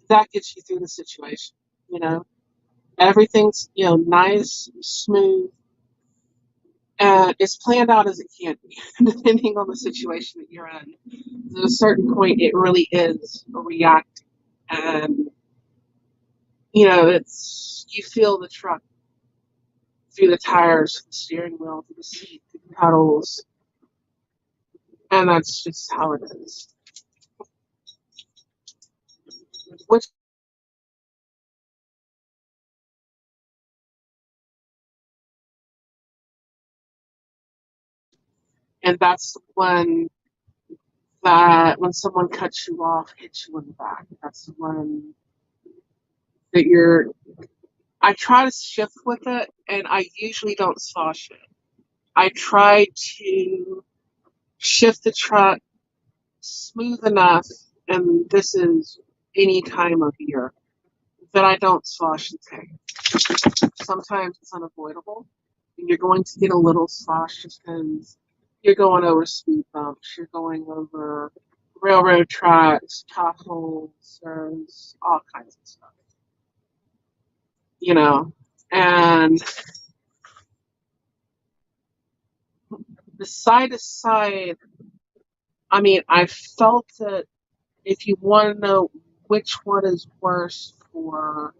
that gets you through the situation. You know, everything's, nice, smooth, and it's planned out as it can be, depending on the situation that you're in. At a certain point, it really is a reacting. And, it's, you feel the truck through the tires, the steering wheel, through the seat, through the pedals, and that's just how it is. Which, and that's when someone cuts you off, hits you in the back. That's when that you're. I try to shift with it, and I usually don't slosh it. I try to shift the truck smooth enough, and this is any time of year, that I don't slosh the tank. Sometimes it's unavoidable, and you're going to get a little slosh just because you're going over speed bumps, you're going over railroad tracks, potholes, there's all kinds of stuff, you know. And the side to side, I mean, I felt it. If you want to know which one is worse for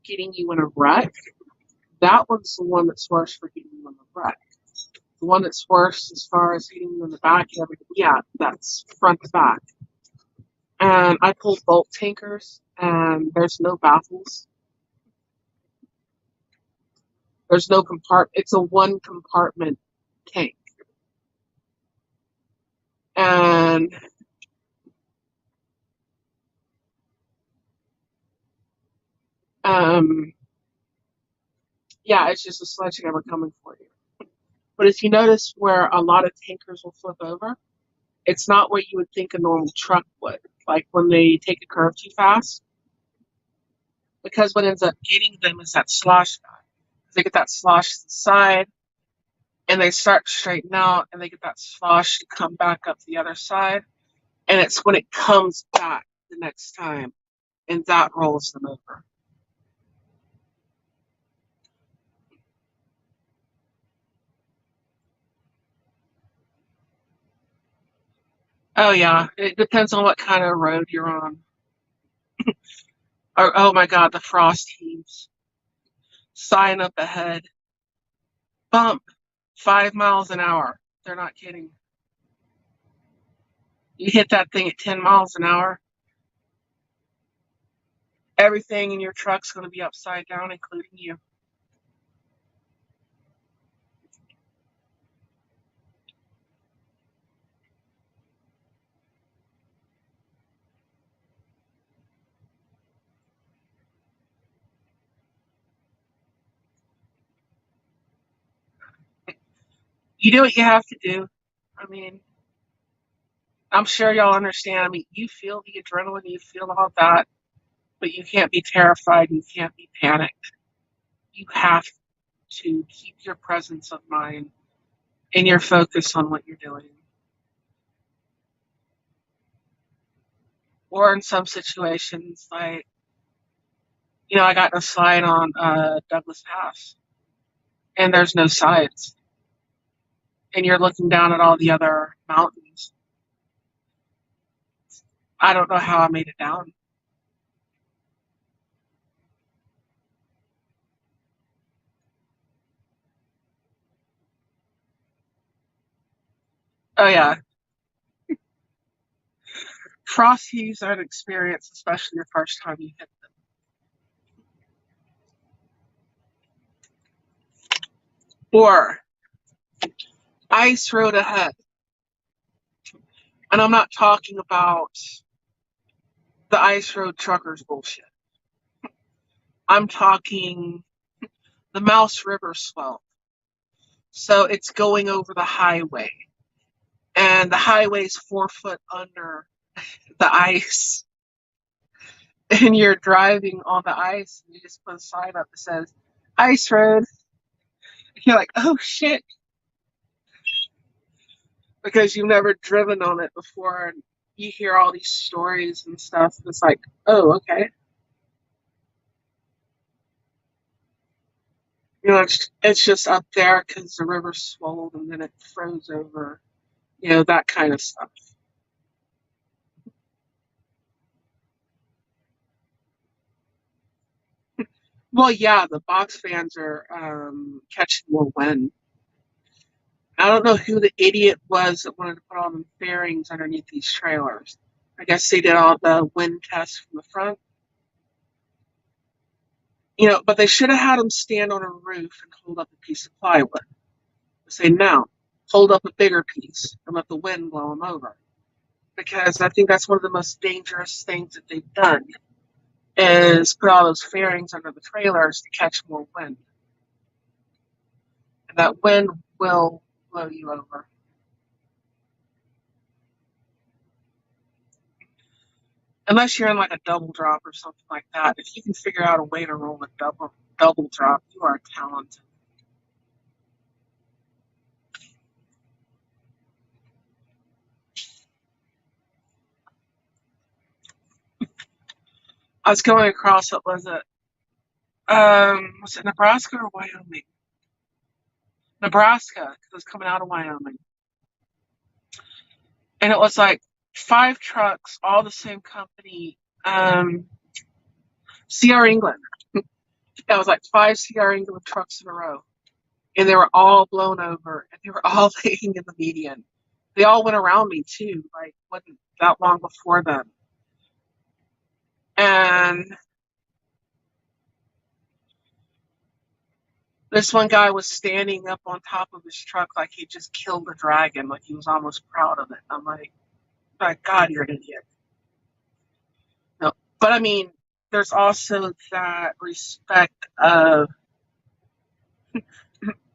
getting you in a wreck, that one's the one that's worse for getting you in a wreck. The one that's worse as far as hitting you in the back and everything, yeah, that's front to back. And I pulled bolt tankers, and there's no baffles. There's no compartment. It's a one compartment tank. And um, yeah, it's just a sledgehammer coming for you. But if you notice where a lot of tankers will flip over, it's not where you would think a normal truck would, like when they take a curve too fast, because what ends up getting them is that slosh back. They get that slosh to the side, and they start to straighten out, and they get that slosh to come back up the other side, and it's when it comes back the next time, and that rolls them over. Oh yeah, it depends on what kind of road you're on. Or, oh my God, the frost heaves. Sign up ahead. Bump 5 miles an hour. They're not kidding. You hit that thing at 10 miles an hour, everything in your truck's going to be upside down, including you. You do what you have to do. I mean, I'm sure y'all understand. I mean, you feel the adrenaline, you feel all that, but you can't be terrified, you can't be panicked. You have to keep your presence of mind and your focus on what you're doing. Or in some situations, like, I got in a slide on Douglas Pass, and there's no sides, and you're looking down at all the other mountains. I don't know how I made it down. Oh yeah, frost heaves are an experience, especially the first time you hit them. Or Ice road ahead. And I'm not talking about the ice road truckers bullshit. I'm talking the Mouse River swell. So it's going over the highway, and the highway's 4 foot under the ice, and you're driving on the ice, and you just put a sign up that says "Ice Road." You're like, oh shit, because you've never driven on it before, and you hear all these stories and stuff. And it's like, oh, okay. It's just up there because the river swelled and then it froze over, that kind of stuff. Well, yeah, the box fans are catching more wind. I don't know who the idiot was that wanted to put all the fairings underneath these trailers. I guess they did all the wind tests from the front, but they should have had them stand on a roof and hold up a piece of plywood. Say, no, hold up a bigger piece and let the wind blow them over. Because I think that's one of the most dangerous things that they've done is put all those fairings under the trailers to catch more wind. And that wind will blow you over. Unless you're in like a double drop or something like that. If you can figure out a way to roll a double drop, you are talented. I was going across was it Nebraska or Wyoming? Nebraska, because I was coming out of Wyoming. And it was like 5 trucks, all the same company, CR England. It was like 5 CR England trucks in a row. And they were all blown over and they were all laying in the median. They all went around me too, like wasn't that long before them. And this one guy was standing up on top of his truck like he just killed a dragon, like he was almost proud of it. I'm like, my God, you're an idiot. No. But I mean, there's also that respect of,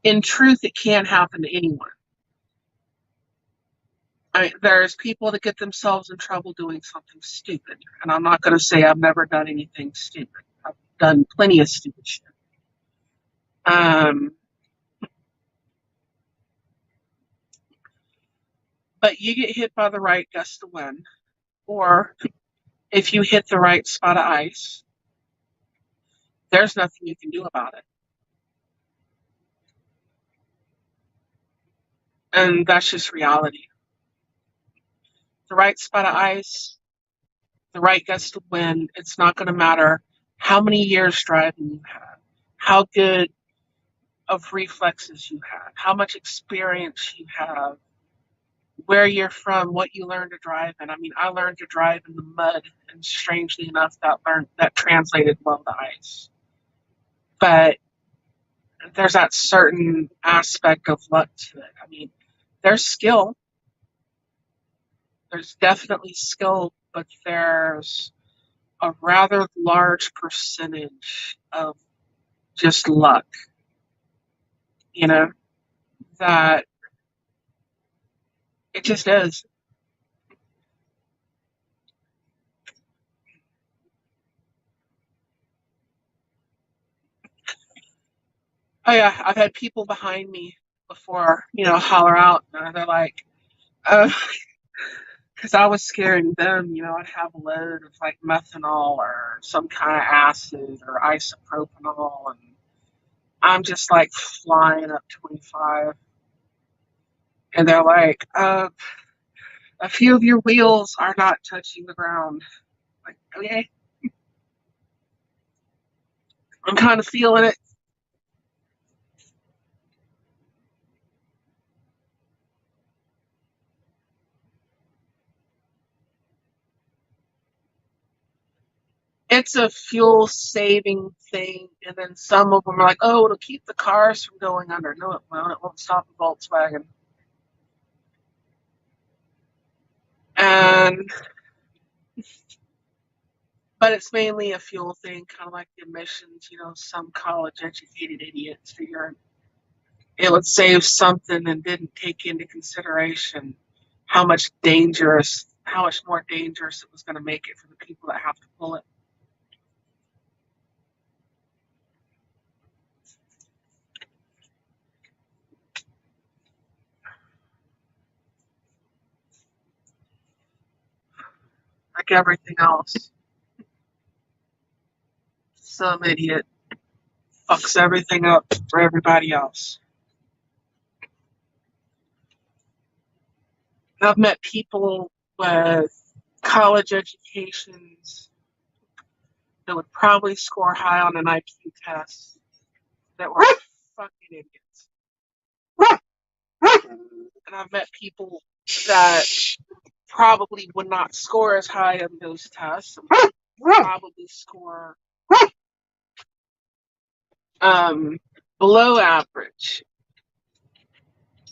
in truth, it can happen to anyone. I mean, there's people that get themselves in trouble doing something stupid. And I'm not going to say I've never done anything stupid. I've done plenty of stupid shit. Um, but you get hit by the right gust of wind, or if you hit the right spot of ice, there's nothing you can do about it. And that's just reality. The right spot of ice, the right gust of wind, it's not going to matter how many years driving you have, how good of reflexes you have, how much experience you have, where you're from, what you learned to drive in. I mean, I learned to drive in the mud, and strangely enough, that translated well to ice. But there's that certain aspect of luck to it. I mean, there's skill. There's definitely skill, but there's a rather large percentage of just luck, you know, that it just is. Oh yeah, I've had people behind me before, holler out, and they're like, because I was scaring them, I'd have a load of like methanol or some kind of acid or isopropanol, and I'm just like flying up 25, and they're like, a few of your wheels are not touching the ground. Like, okay, I'm kind of feeling it. It's a fuel saving thing, and then some of them are like, oh, it'll keep the cars from going under. No, it won't. It won't stop a Volkswagen. And but it's mainly a fuel thing, kind of like the emissions. Some college-educated idiots figure it would save something and didn't take into consideration how much more dangerous it was going to make it for the people that have to pull it. Like everything else. Some idiot fucks everything up for everybody else. I've met people with college educations that would probably score high on an IQ test that were fucking idiots. And I've met people that probably would not score as high on those tests, and probably score below average,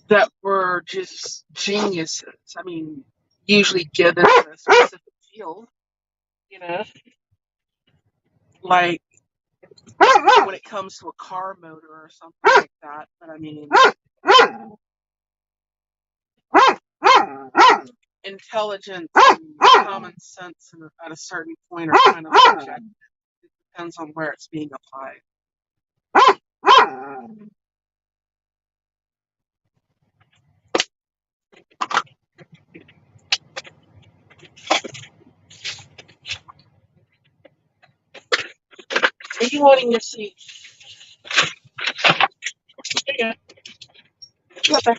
that were just geniuses. I mean, usually given a specific field, like when it comes to a car motor or something like that. But I mean, intelligence and common sense at a certain point are kind of subjective. It depends on where it's being applied. Are you wanting your seat? Yeah. Go there.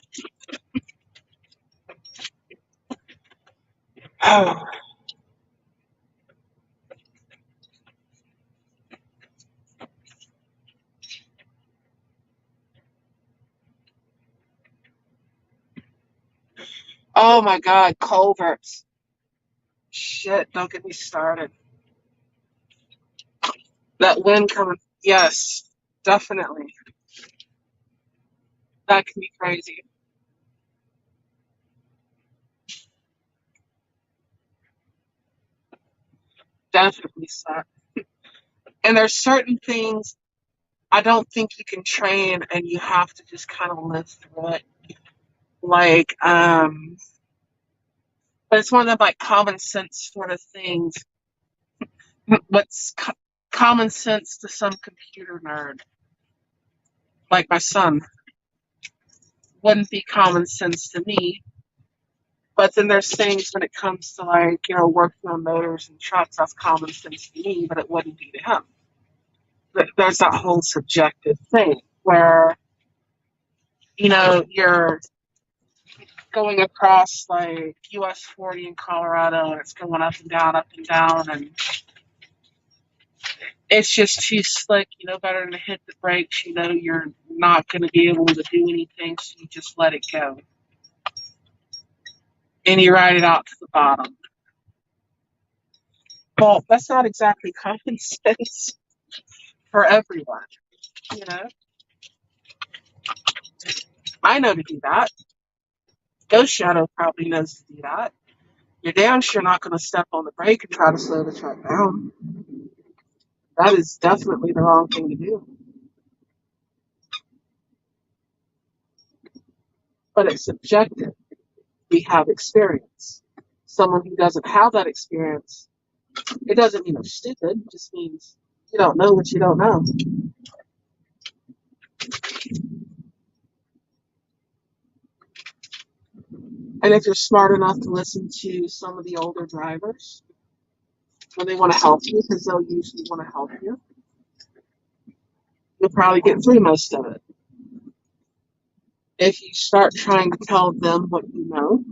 Oh. Oh my God, culverts. Shit, don't get me started. That wind coming. Yes, definitely. That can be crazy. Definitely suck. And there's certain things I don't think you can train, and you have to just kind of live through it. Like, but it's one of the like common sense sort of things. What's common sense to some computer nerd, like my son, wouldn't be common sense to me. But then there's things when it comes to like, working on motors and trucks, that's common sense to me, but it wouldn't be to him. There's that whole subjective thing where, you're going across like US 40 in Colorado, and it's going up and down, and it's just too slick. Better than to hit the brakes. You're not going to be able to do anything, so you just let it go. And you ride it out to the bottom. Well, that's not exactly common sense for everyone, you know? I know to do that. Ghost Shadow probably knows to do that. You're damn sure not going to step on the brake and try to slow the truck down. That is definitely the wrong thing to do. But it's subjective. We have experience. Someone who doesn't have that experience, it doesn't mean they're stupid. It just means you don't know what you don't know. And if you're smart enough to listen to some of the older drivers when they want to help you, because they'll usually want to help you, you'll probably get through most of it. If you start trying to tell them what you know,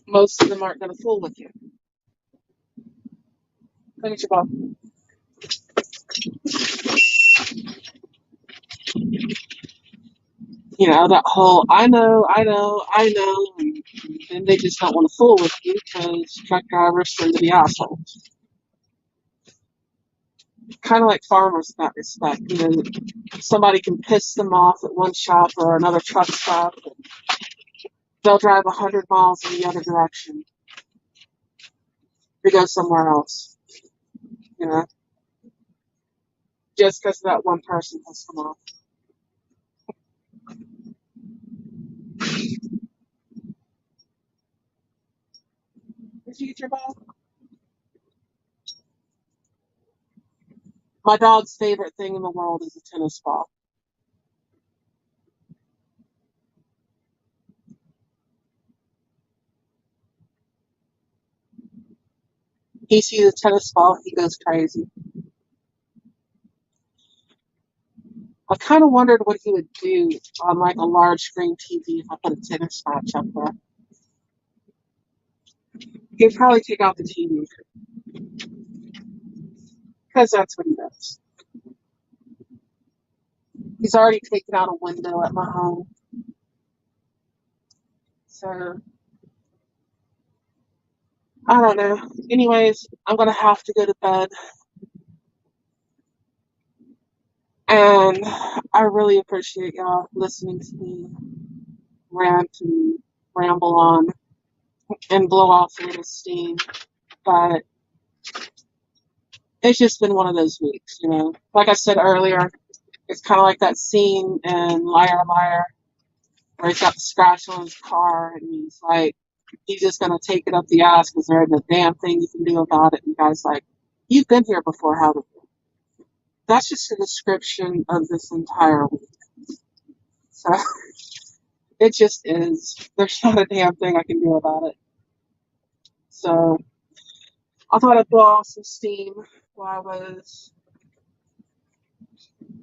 most of them aren't going to fool with you. Look at your ball. You know, that whole I know, and then they just don't want to fool with you because truck drivers tend to be assholes. Kind of like farmers in that respect. You know, somebody can piss them off at one shop or another truck stop, and they'll drive 100 miles in the other direction to go somewhere else. You know, just because that one person pissed them off. Did you get your ball? My dog's favorite thing in the world is a tennis ball. He sees a tennis ball, he goes crazy. I kind of wondered what he would do on like a large screen TV if I put a tennis match up there. He'd probably take out the TV because that's what he does. He's already taken out a window at my home. So, I don't know. Anyways, I'm going to have to go to bed. And I really appreciate y'all listening to me rant and ramble on and blow off a little steam. But it's just been one of those weeks, you know. Like I said earlier, it's kind of like that scene in Liar Liar where he's got the scratch on his car and he's like, he's just going to take it up the ass because there isn't a damn thing you can do about it. And the guy's like, you've been here before, haven't you? That's just a description of this entire week. So it just is. There's not a damn thing I can do about it. So I thought I'd blow off some steam while I was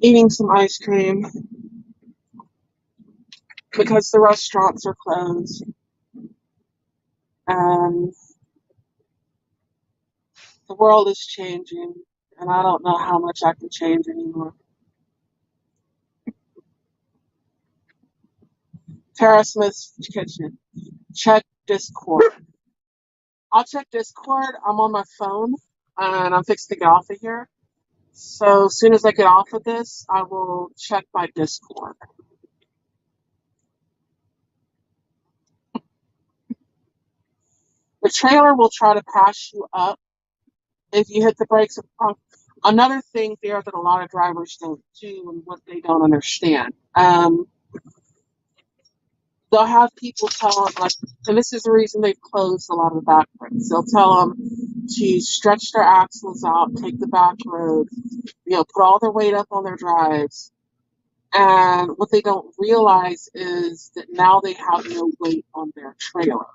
eating some ice cream because the restaurants are closed and the world is changing and I don't know how much I can change anymore. Tara Smith's Kitchen. Check Discord. I'll check Discord. I'm on my phone and I'm fixing to get off of here. So as soon as I get off of this, I will check my Discord. The trailer will try to pass you up if you hit the brakes. Another thing there that a lot of drivers don't do and what they don't understand. They'll have people tell them, like, and this is the reason they've closed a lot of the back roads. They'll tell them to stretch their axles out, take the back road, you know, put all their weight up on their drives. And what they don't realize is that now they have no weight on their trailer.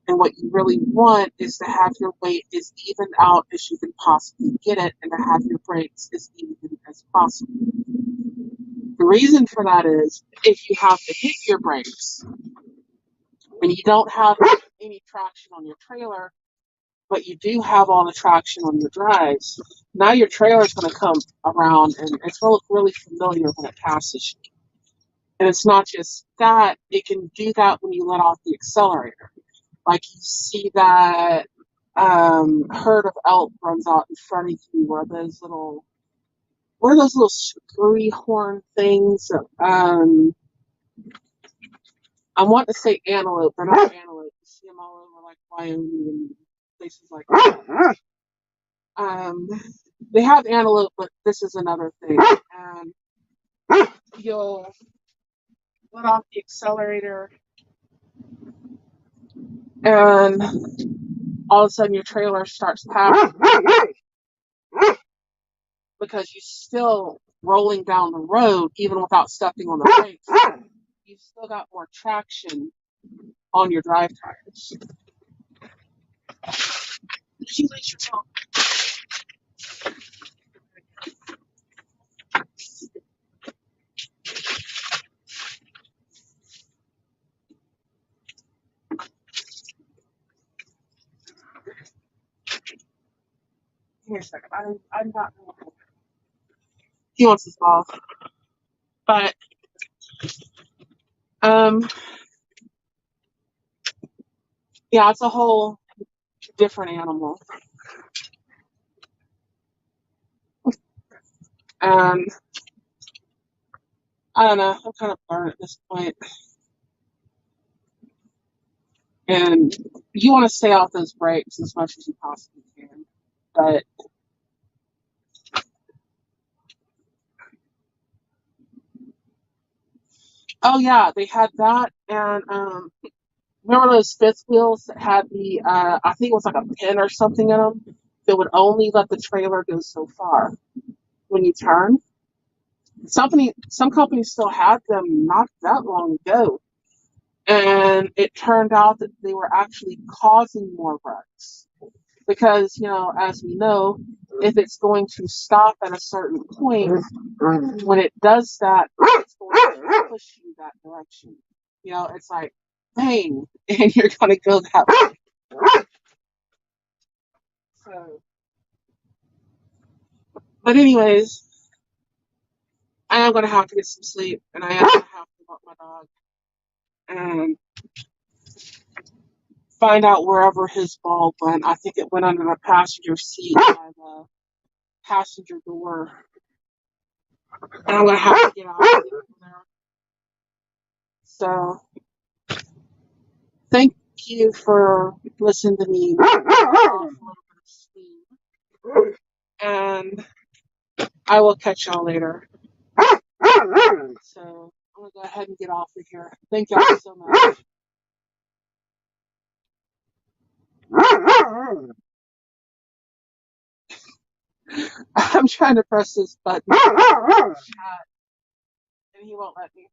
And what you really want is to have your weight as even out as you can possibly get it and to have your brakes as even as possible. The reason for that is if you have to hit your brakes and you don't have any traction on your trailer, but you do have all the traction on your drives, now your trailer is going to come around and it's going to look really familiar when it passes you. And it's not just that, it can do that when you let off the accelerator. Like you see that herd of elk runs out in front of you, or those little, what are those little screwy horn things? I want to say antelope. They're not antelope. You see them all over like Wyoming and places like that. They have antelope, but this is another thing. You'll let off the accelerator, and all of a sudden your trailer starts passing because you're still rolling down the road even without stepping on the brakes. You've still got more traction on your drive tires. Did you lace your phone? Here a second. I'm not. He wants his ball, but Um, yeah, it's a whole different animal. And I don't know, I'm kind of burned at this point. And you want to stay off those breaks as much as you possibly can. But oh yeah, they had that, and remember those fifth wheels that had the I think it was like a pin or something in them that would only let the trailer go so far when you turn. Some companies still had them not that long ago, and it turned out that they were actually causing more wrecks because as we know, if it's going to stop at a certain point, when it does that, it's going to push you that direction. It's like bang, and you're going to go that way. So, but anyways, I am going to have to get some sleep, and I am going to have to walk my dog and find out wherever his ball went. I think it went under the passenger seat by the passenger door, and I'm going to have to get out of there. So, thank you for listening to me off a little bit of steam, and I will catch y'all later. So I'm gonna go ahead and get off of here. Thank y'all so much. I'm trying to press this button, and he won't let me.